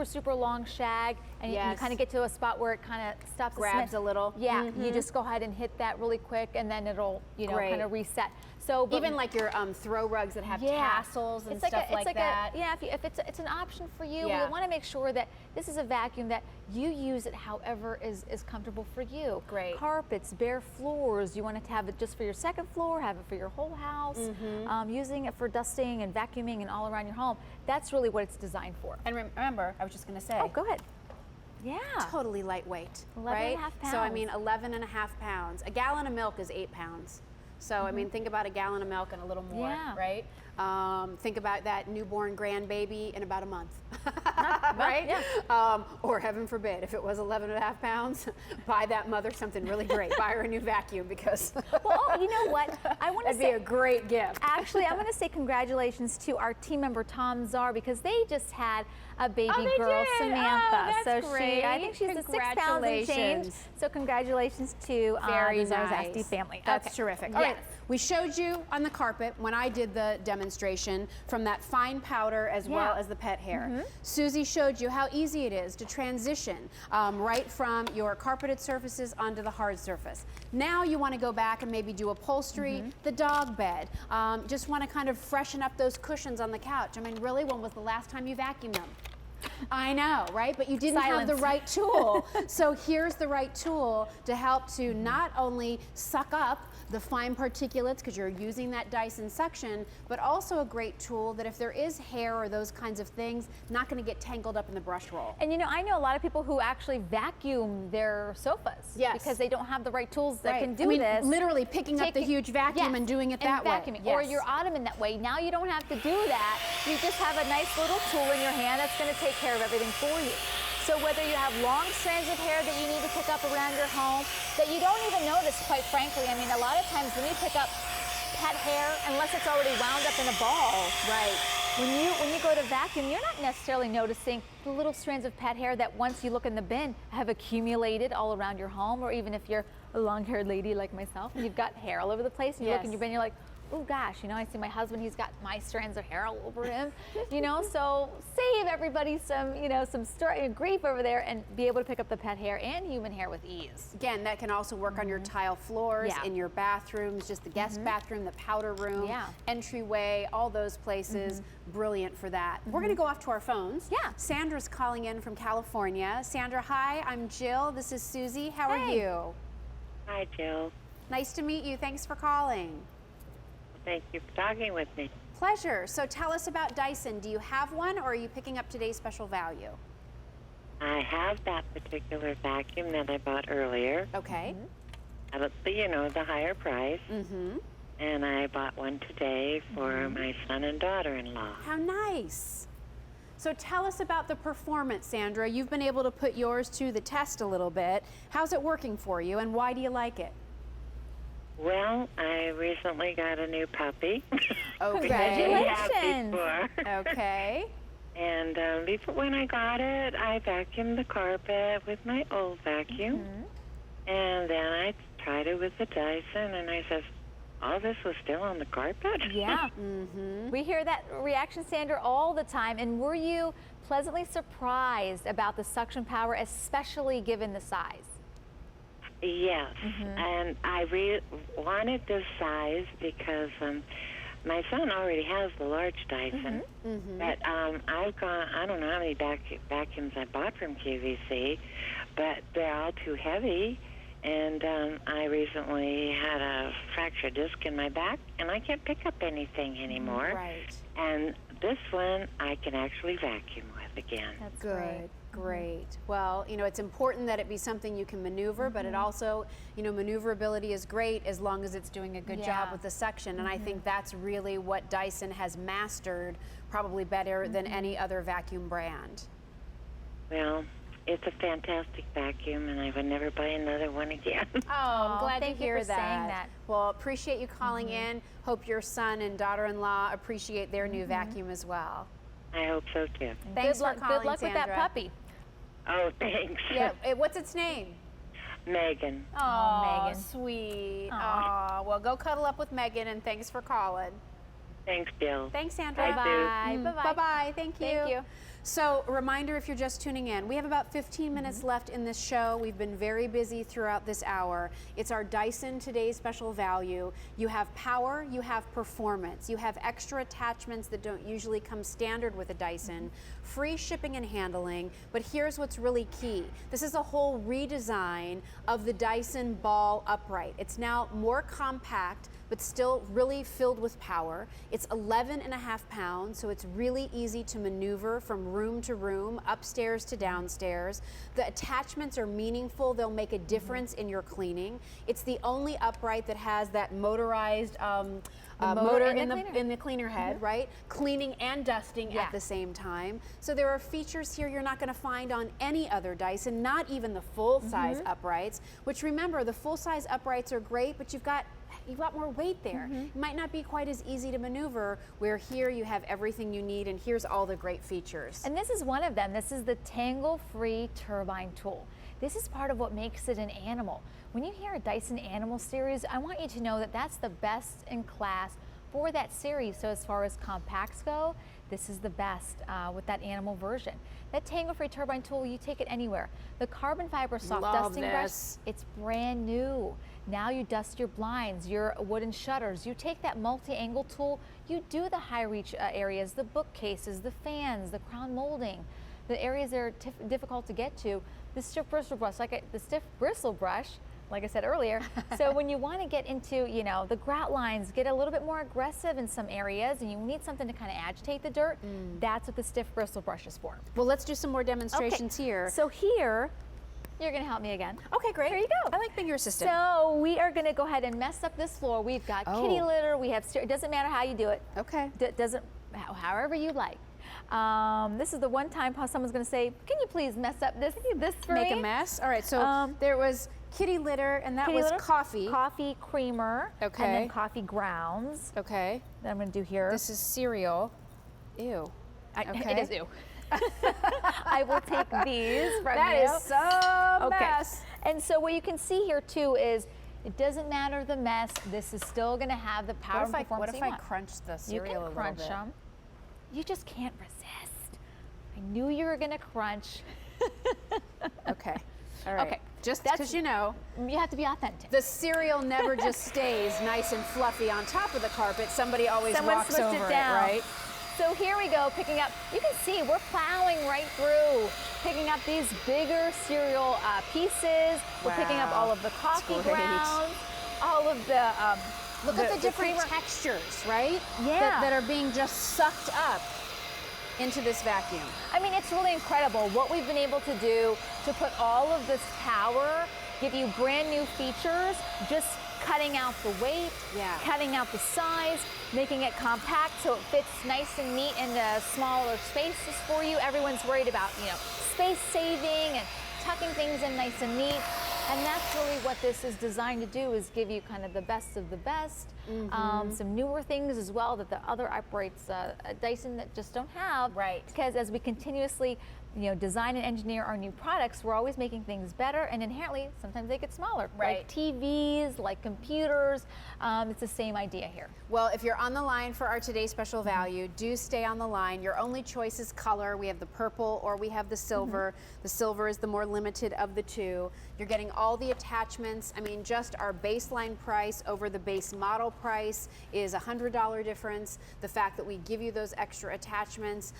super long shag and you kind of get to a spot where it kind of stops, grabs a little. Yeah, you just go ahead and hit that really quick and then it'll, kind of reset. So but Even like your throw rugs that have tassels and stuff like that. If it's an option for you, Yeah. we want to make sure that this is a vacuum that you use it however is comfortable for you. Great. Carpets, bare floors. You want it to have it just for your second floor, have it for your whole house. Using it for dusting and vacuuming and all around your home. That's really what it's designed for. And remember, I was just going to say. Oh, go ahead. Yeah. Totally lightweight, 11 right? and a half So I mean, pounds. 11 and a half pounds. A gallon of milk is 8 pounds. So I mean, think about a gallon of milk and a little more, Yeah. right? Think about that newborn grandbaby in about a month, right? Yeah. Or heaven forbid, if it was 11 and a half pounds, buy that mother something really great. Buy her a new vacuum because Well, you know what? I want to that'd say be a great gift. Actually, I'm going to say congratulations to our team member Tom Czar because they just had a baby Oh, they girl, did? Samantha. Oh, that's so great. I think she's a 6 pounds and change. Congratulations. So congratulations to Very the Czar's nice. Asti family. That's Okay. terrific. All right, Yes. we showed you on the carpet when I did the demonstration from that fine powder as well Yeah. as the pet hair. Susie showed you how easy it is to transition right from your carpeted surfaces onto the hard surface. Now you want to go back and maybe do upholstery, the dog bed. Just want to kind of freshen up those cushions on the couch. I mean, really, when was the last time you vacuumed them? I know, right? But you didn't have the Silence. right tool. So here's the right tool to help to not only suck up the fine particulates because you're using that Dyson suction, but also a great tool that if there is hair or those kinds of things, not going to get tangled up in the brush roll. And you know, I know a lot of people who actually vacuum their sofas because they don't have the right tools that can do I mean, this. literally picking up the Taking- huge vacuum yes, and doing it and that way. vacuuming. Or your ottoman that way. Now you don't have to do that. You just have a nice little tool in your hand that's going to take care of everything for you. So whether you have long strands of hair that you need to pick up around your home that you don't even notice, quite frankly. I mean, a lot of times when you pick up pet hair, unless it's already wound up in a ball, Right. when you go to vacuum, you're not necessarily noticing the little strands of pet hair that once you look in the bin have accumulated all around your home, or even if you're a long-haired lady like myself and you've got hair all over the place and you look in your bin, you're like, oh gosh, you know, I see my husband, he's got my strands of hair all over him, you know, so save everybody some, you know, some grief over there and be able to pick up the pet hair and human hair with ease. Again, that can also work on your tile floors, Yeah. in your bathrooms, just the guest bathroom, the powder room, Yeah. entryway, all those places. Brilliant for that. We're going to go off to our phones. Yeah. Sandra's calling in from California. Sandra, hi, I'm Jill. This is Susie. How are Hey. you? Hi, Jill. Nice to meet you. Thanks for calling. Thank you for talking with me. Pleasure. So tell us about Dyson. Do you have one or are you picking up today's special value? I have that particular vacuum that I bought earlier. Okay. You know, the higher price. Mm-hmm. And I bought one today for my son and daughter-in-law. How nice. So tell us about the performance, Sandra. You've been able to put yours to the test a little bit. How's it working for you and why do you like it? Well, I recently got a new puppy. Congratulations. Before. Okay. And before, when I got it, I vacuumed the carpet with my old vacuum. And then I tried it with the Dyson, and I said, all this was still on the carpet? Yeah. We hear that reaction, Sandra, all the time. And were you pleasantly surprised about the suction power, especially given the size? Yes, and I wanted this size because my son already has the large Dyson, but I've got, I don't know how many vacuums I bought from QVC, but they're all too heavy, and I recently had a fractured disc in my back, and I can't pick up anything anymore. Right. And this one I can actually vacuum with again. That's Good. Great. Well, you know, it's important that it be something you can maneuver, but it also, you know, maneuverability is great as long as it's doing a good job with the suction. And I think that's really what Dyson has mastered probably better than any other vacuum brand. Well, it's a fantastic vacuum, and I would never buy another one again. Oh, I'm glad thank to you hear for saying that. Well, appreciate you calling in. Hope your son and daughter-in-law appreciate their new vacuum as well. I hope so, too. Thanks good luck, for calling, good luck with that Sandra. puppy. Oh, thanks. Yeah, what's its name? Megan. Oh, Megan. sweet. Oh, well, go cuddle up with Megan, and thanks for calling. Thanks, Bill. Thanks, Sandra. Bye, Sue. Bye. Bye-bye. Bye-bye. Thank you. Thank you. So a reminder, if you're just tuning in, we have about 15 minutes left in this show. We've been very busy throughout this hour. It's our Dyson Today's Special Value. You have power, you have performance, you have extra attachments that don't usually come standard with a Dyson, free shipping and handling, but here's what's really key. This is a whole redesign of the Dyson Ball upright. It's now more compact, but still really filled with power. It's 11.5 pounds, so it's really easy to maneuver from room to room, upstairs to downstairs. The attachments are meaningful. They'll make a difference in your cleaning. It's the only upright that has that motorized motor in the cleaner head, right? Cleaning and dusting at the same time. So there are features here you're not gonna find on any other Dyson, not even the full-size uprights, which remember, the full-size uprights are great, but you've got more weight there. It might not be quite as easy to maneuver, where here you have everything you need, and here's all the great features. And this is one of them. This is the tangle-free turbine tool. This is part of what makes it an animal. When you hear a Dyson Animal series, I want you to know that that's the best in class for that series. So as far as compacts go, this is the best with that animal version. That tangle-free turbine tool, you take it anywhere. The carbon fiber soft dusting brush, it's brand new. Now you dust your blinds, your wooden shutters. You take that multi-angle tool, you do the high reach areas, the bookcases, the fans, the crown molding, the areas that are difficult to get to. The stiff bristle brush, like I said earlier. So when you want to get into, you know, the grout lines, get a little bit more aggressive in some areas, and you need something to kind of agitate the dirt, that's what the stiff bristle brush is for. Well, let's do some more demonstrations here. So here, you're going to help me again. Okay, great. Here you go. I like being your assistant. So we are going to go ahead and mess up this floor. We've got kitty litter. We have, it doesn't matter how you do it. Okay. However you like. This is the one time how someone's going to say, can you please mess up this for me? Make a mess. All right, so there was kitty litter, and that was coffee. Coffee creamer. Okay. And then coffee grounds. Okay. That I'm going to do here. This is cereal. Ew. Okay. It is ew. I will take these from you. That is so mess. And so what you can see here too is it doesn't matter the mess. This is still going to have the power and performance. What if I crunch the cereal a little bit? You can crunch them. You just can't resist. I knew you were going to crunch. Okay. All right. Okay. Just because you know. You have to be authentic. The cereal never just stays nice and fluffy on top of the carpet. Somebody always walks over it, right? So here we go, picking up, you can see we're plowing right through, picking up these bigger cereal pieces. We're picking up all of the coffee grounds, all of the, look at the different textures, right? Yeah. That are being just sucked up into this vacuum. I mean, it's really incredible what we've been able to do to put all of this power, give you brand new features, just cutting out the weight, cutting out the size, making it compact so it fits nice and neat into smaller spaces for you. Everyone's worried about, you know, space saving and tucking things in nice and neat. And that's really what this is designed to do, is give you kind of the best of the best. Some newer things as well that the other uprights, Dyson, that just don't have. Right. Because as we continuously, you know, design and engineer our new products, we're always making things better, and inherently sometimes they get smaller. Right. Like TVs, like computers. It's the same idea here. Well, if you're on the line for our today's special value, do stay on the line. Your only choice is color. We have the purple or we have the silver. The silver is the more limited of the two. You're getting all the attachments. I mean, just our baseline price over the base model price is a $100 difference. The fact that we give you those extra attachments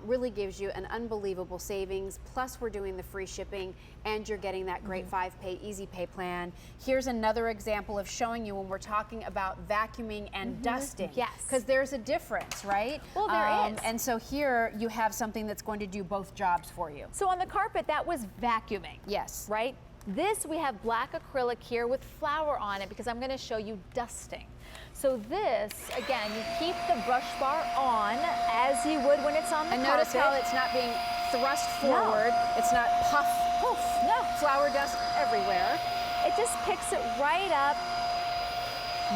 really gives you an unbelievable savings. Plus, we're doing the free shipping, and you're getting that great 5-pay easy pay plan. Here's another example of showing you when we're talking about vacuuming and dusting. Yes. Because there's a difference, right? Well, there is. And so here you have something that's going to do both jobs for you. So on the carpet, that was vacuuming. Yes. Right? This, we have black acrylic here with flour on it because I'm going to show you dusting. So this, again, you keep the brush bar on as you would when it's on the carpet. And notice how it's not being thrust forward. No. It's not puff, poof. No. Flour dust everywhere. It just picks it right up,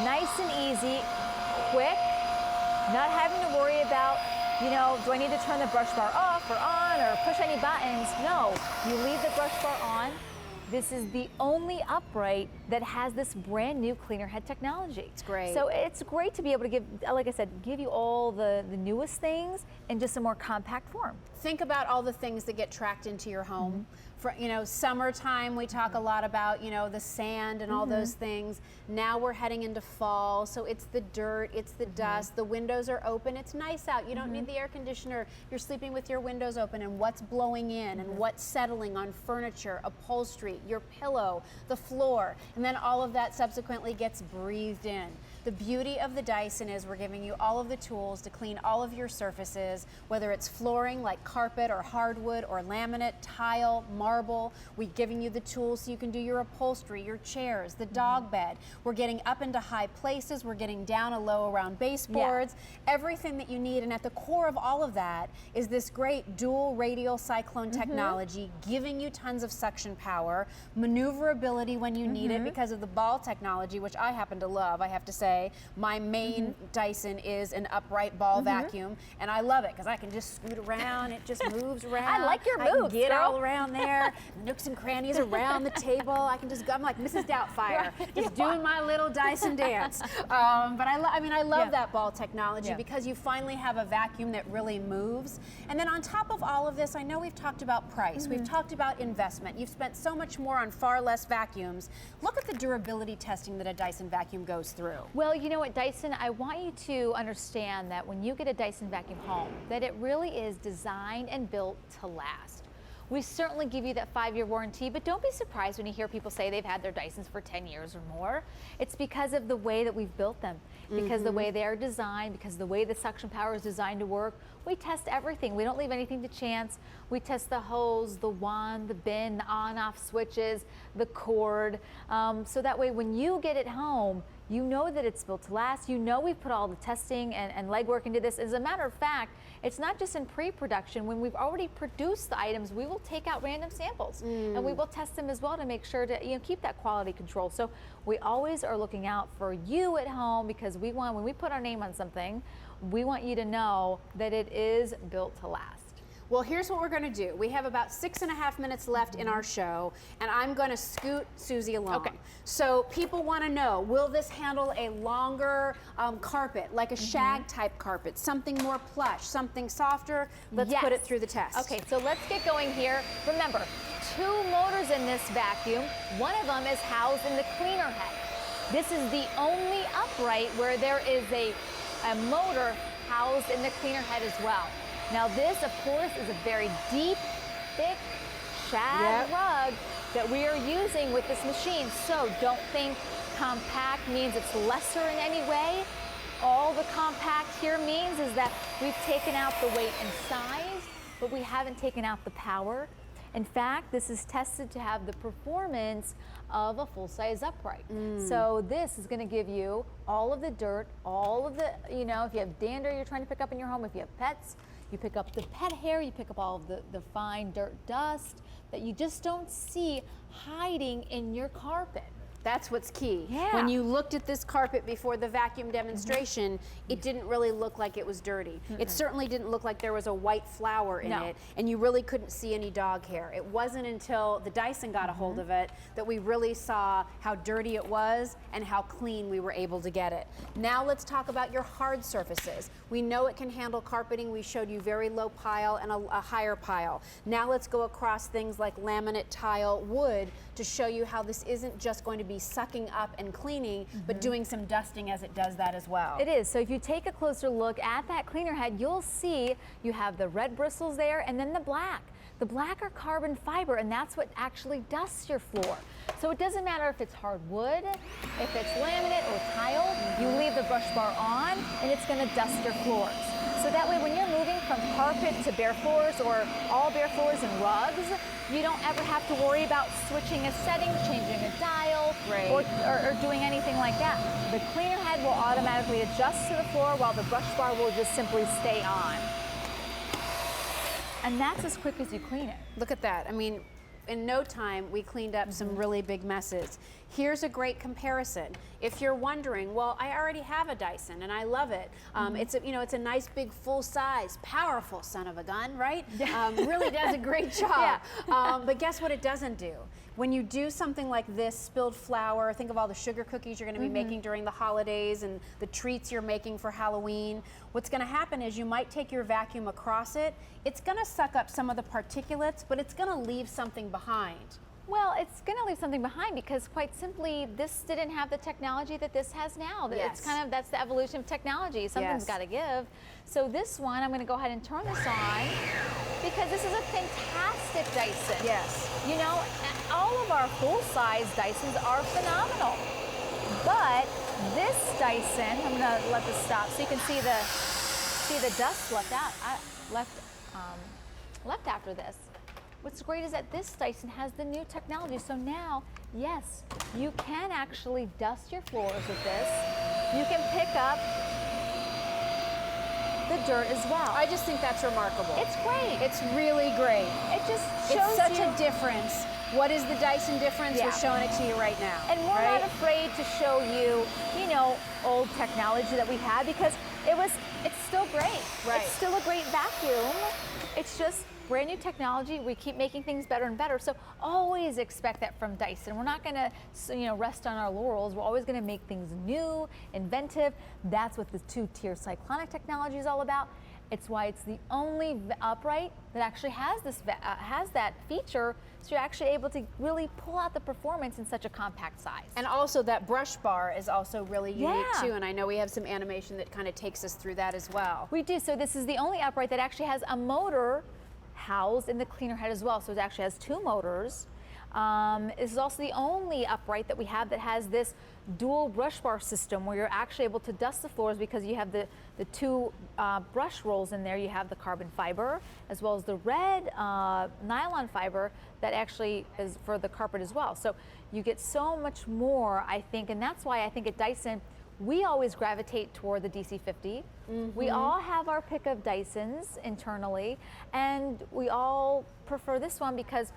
nice and easy, quick, not having to worry about, you know, do I need to turn the brush bar off or on or push any buttons? No, you leave the brush bar on, this is the only upright that has this brand new cleaner head technology. It's great. So it's great to be able to give, like I said, give you all the newest things in just a more compact form. Think about all the things that get tracked into your home. For, you know, summertime, we talk a lot about, you know, the sand and all those things. Now we're heading into fall, so it's the dirt, it's the dust, the windows are open, it's nice out. You don't need the air conditioner. You're sleeping with your windows open, and what's blowing in and what's settling on furniture, upholstery, your pillow, the floor, and then all of that subsequently gets breathed in. The beauty of the Dyson is we're giving you all of the tools to clean all of your surfaces, whether it's flooring like carpet or hardwood or laminate, tile, marble. We're giving you the tools so you can do your upholstery, your chairs, the dog bed. We're getting up into high places. We're getting down and low around baseboards, everything that you need. And at the core of all of that is this great dual radial cyclone technology, giving you tons of suction power, maneuverability when you need it because of the ball technology, which I happen to love, I have to say. My main Dyson is an upright ball vacuum, and I love it because I can just scoot around. It just moves around. I like your I moves, can get girl. all around there, nooks and crannies around the table. I can just go. I'm like Mrs. Doubtfire, just doing my little Dyson dance. But I love that ball technology because you finally have a vacuum that really moves. And then on top of all of this, I know we've talked about price. We've talked about investment. You've spent so much more on far less vacuums. Look at the durability testing that a Dyson vacuum goes through. Well, you know what, Dyson, I want you to understand that when you get a Dyson vacuum home, that it really is designed and built to last. We certainly give you that 5-year warranty, but don't be surprised when you hear people say they've had their Dysons for 10 years or more. It's because of the way that we've built them, because the way they are designed, because the way the suction power is designed to work. We test everything. We don't leave anything to chance. We test the hose, the wand, the bin, the on-off switches, the cord, so that way when you get it home, you know that it's built to last. You know we've put all the testing and legwork into this. As a matter of fact, it's not just in pre-production. When we've already produced the items, we will take out random samples and we will test them as well to make sure to keep that quality control. So we always are looking out for you at home because we want, when we put our name on something, we want you to know that it is built to last. Well, here's what we're going to do. We have about 6.5 minutes left in our show, and I'm going to scoot Susie along. Okay. So people want to know, will this handle a longer carpet, like a shag type carpet, something more plush, something softer? Let's put it through the test. Okay, so let's get going here. Remember, 2 motors in this vacuum. One of them is housed in the cleaner head. This is the only upright where there is a motor housed in the cleaner head as well. Now this, of course, is a very deep, thick shag rug that we are using with this machine. So don't think compact means it's lesser in any way. All the compact here means is that we've taken out the weight and size, but we haven't taken out the power. In fact, this is tested to have the performance of a full-size upright. So this is going to give you all of the dirt, all of the, if you have dander you're trying to pick up in your home, if you have pets, you pick up the pet hair, you pick up all of the fine dirt dust that you just don't see hiding in your carpet. That's what's key. Yeah. When you looked at this carpet before the vacuum demonstration, it didn't really look like it was dirty. It certainly didn't look like there was a white flower in it, and you really couldn't see any dog hair. It wasn't until the Dyson got a hold of it that we really saw how dirty it was and how clean we were able to get it. Now let's talk about your hard surfaces. We know it can handle carpeting. We showed you very low pile and a higher pile. Now let's go across things like laminate, tile, wood to show you how this isn't just going to be sucking up and cleaning, but doing some dusting as it does that as well. It is. So if you take a closer look at that cleaner head, you'll see you have the red bristles there and then the black. The black are carbon fiber, and that's what actually dusts your floor. So it doesn't matter if it's hardwood, if it's laminate or tile, you leave the brush bar on and it's going to dust your floors. So that way when you're moving from carpet to bare floors or all bare floors and rugs, you don't ever have to worry about switching a setting, changing a dial, or doing anything like that. The cleaner head will automatically adjust to the floor while the brush bar will just simply stay on. And that's as quick as you clean it. Look at that. I mean, in no time, we cleaned up some really big messes. Here's a great comparison. If you're wondering, well, I already have a Dyson and I love it. It's a nice big full size, powerful son of a gun, right? Really does a great job. But guess what it doesn't do? when you do something like this, spilled flour, think of all the sugar cookies you're going to be making during the holidays and the treats you're making for Halloween. What's going to happen is you might take your vacuum across it. It's going to suck up some of the particulates, but it's going to leave something behind. Well, it's going to leave something behind because, quite simply, this didn't have the technology that this has now. Yes. It's kind of, that's the evolution of technology. Something's got to give. So this one, I'm going to go ahead and turn this on because this is a fantastic Dyson. Yes. You know, all of our full-size Dysons are phenomenal, but this Dyson, I'm going to let this stop so you can see the dust left out, left after this. What's great is that this Dyson has the new technology. So now, yes, you can actually dust your floors with this. You can pick up the dirt as well. I just think that's remarkable. It's great. It's really great. It just shows It's such you a difference. What is the Dyson difference? Yeah. We're showing it to you right now. And we're right? not afraid to show you, you know, old technology that we had because it's still great. Right. It's still a great vacuum. It's just brand new technology. We keep making things better and better. So always expect that from Dyson. We're not going to, you know, rest on our laurels. We're always going to make things new, inventive. That's what the two-tier cyclonic technology is all about. It's why it's the only upright that actually has this has that feature, so you're actually able to really pull out the performance in such a compact size. And also that brush bar is also really unique Yeah. too, and I know we have some animation that kind of takes us through that as well. We do. So this is the only upright that actually has a motor housed in the cleaner head as well. So it actually has two motors. This is also the only upright that we have that has this dual brush bar system where you're actually able to dust the floors because you have the two brush rolls in there. You have the carbon fiber as well as the red nylon fiber that actually is for the carpet as well. So you get so much more, I think, and that's why I think at Dyson, we always gravitate toward the DC50. We all have our pick of Dysons internally, and we all prefer this one because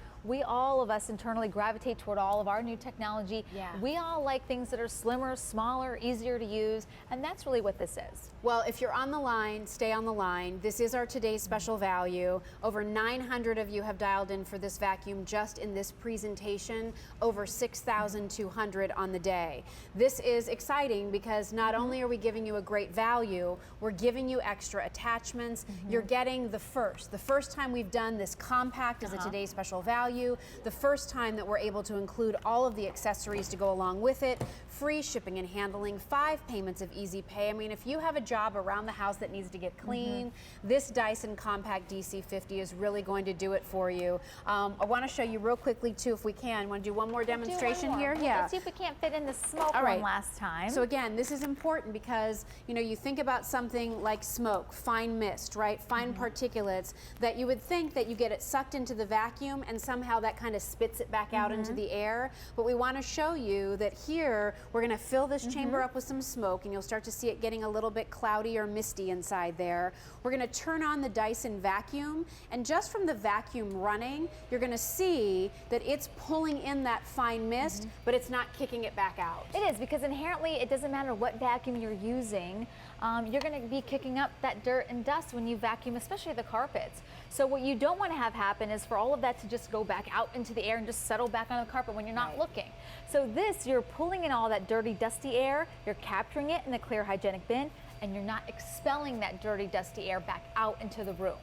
all of us internally gravitate toward all of our new technology. Yeah. We all like things that are slimmer, smaller, easier to use, and that's really what this is. Well, if you're on the line, stay on the line. This is our today's special value. Over 900 of you have dialed in for this vacuum just in this presentation, over 6,200 on the day. This is exciting because not only are we giving you a great value, we're giving you extra attachments. You're getting the first time we've done this compact as a today's special value, the first time that we're able to include all of the accessories to go along with it, free shipping and handling, 5 payments of easy pay. I mean, if you have a job around the house that needs to get clean, this Dyson Compact DC50 is really going to do it for you. I want to show you real quickly too, if we can. Want to do one more demonstration here? Yeah. Let's see if we can't fit in the smoke All right. one last time. So again, this is important because, you know, you think about something like smoke, fine mist, right? Fine particulates that you would think that you get it sucked into the vacuum and somehow that kind of spits it back out into the air. But we want to show you that here we're going to fill this chamber up with some smoke, and you'll start to see it getting a little bit cloudy or misty inside there. We're going to turn on the Dyson vacuum, and just from the vacuum running, you're going to see that it's pulling in that fine mist, but it's not kicking it back out. It is, because inherently it doesn't matter what vacuum you're using, you're going to be kicking up that dirt and dust when you vacuum, especially the carpets. So what you don't want to have happen is for all of that to just go back out into the air and just settle back on the carpet when you're not looking. So this, you're pulling in all that dirty, dusty air, you're capturing it in the clear hygienic bin, and you're not expelling that dirty, dusty air back out into the room.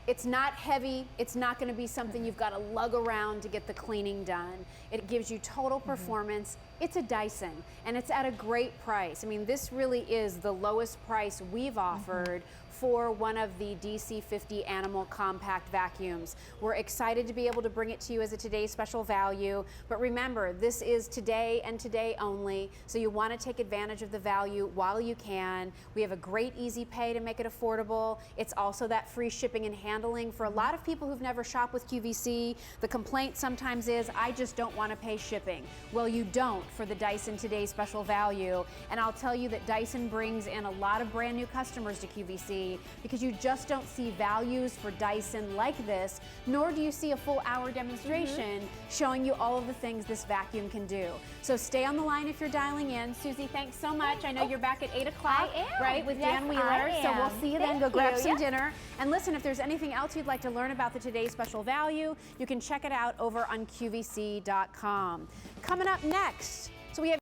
It's not heavy. It's not going to be something you've got to lug around to get the cleaning done. It gives you total performance. It's a Dyson, and it's at a great price. I mean, this really is the lowest price we've offered for one of the DC50 Animal Compact vacuums. We're excited to be able to bring it to you as a today's special value, but remember, this is today and today only, so you want to take advantage of the value while you can. We have a great easy pay to make it affordable. It's also that free shipping and handling. For a lot of people who've never shopped with QVC, the complaint sometimes is, I just don't want to pay shipping. Well, you don't. for the Dyson Today Special Value, and I'll tell you that Dyson brings in a lot of brand new customers to QVC because you just don't see values for Dyson like this, nor do you see a full hour demonstration showing you all of the things this vacuum can do. So stay on the line if you're dialing in. Susie, thanks so much. I know you're back at 8 o'clock, I am. right, with Yes, Dan Wheeler. I So am. we'll see you then. Thank Go grab you. some Yep. dinner. And listen, if there's anything else you'd like to learn about the Today Special Value, you can check it out over on QVC.com. Coming up next, so we have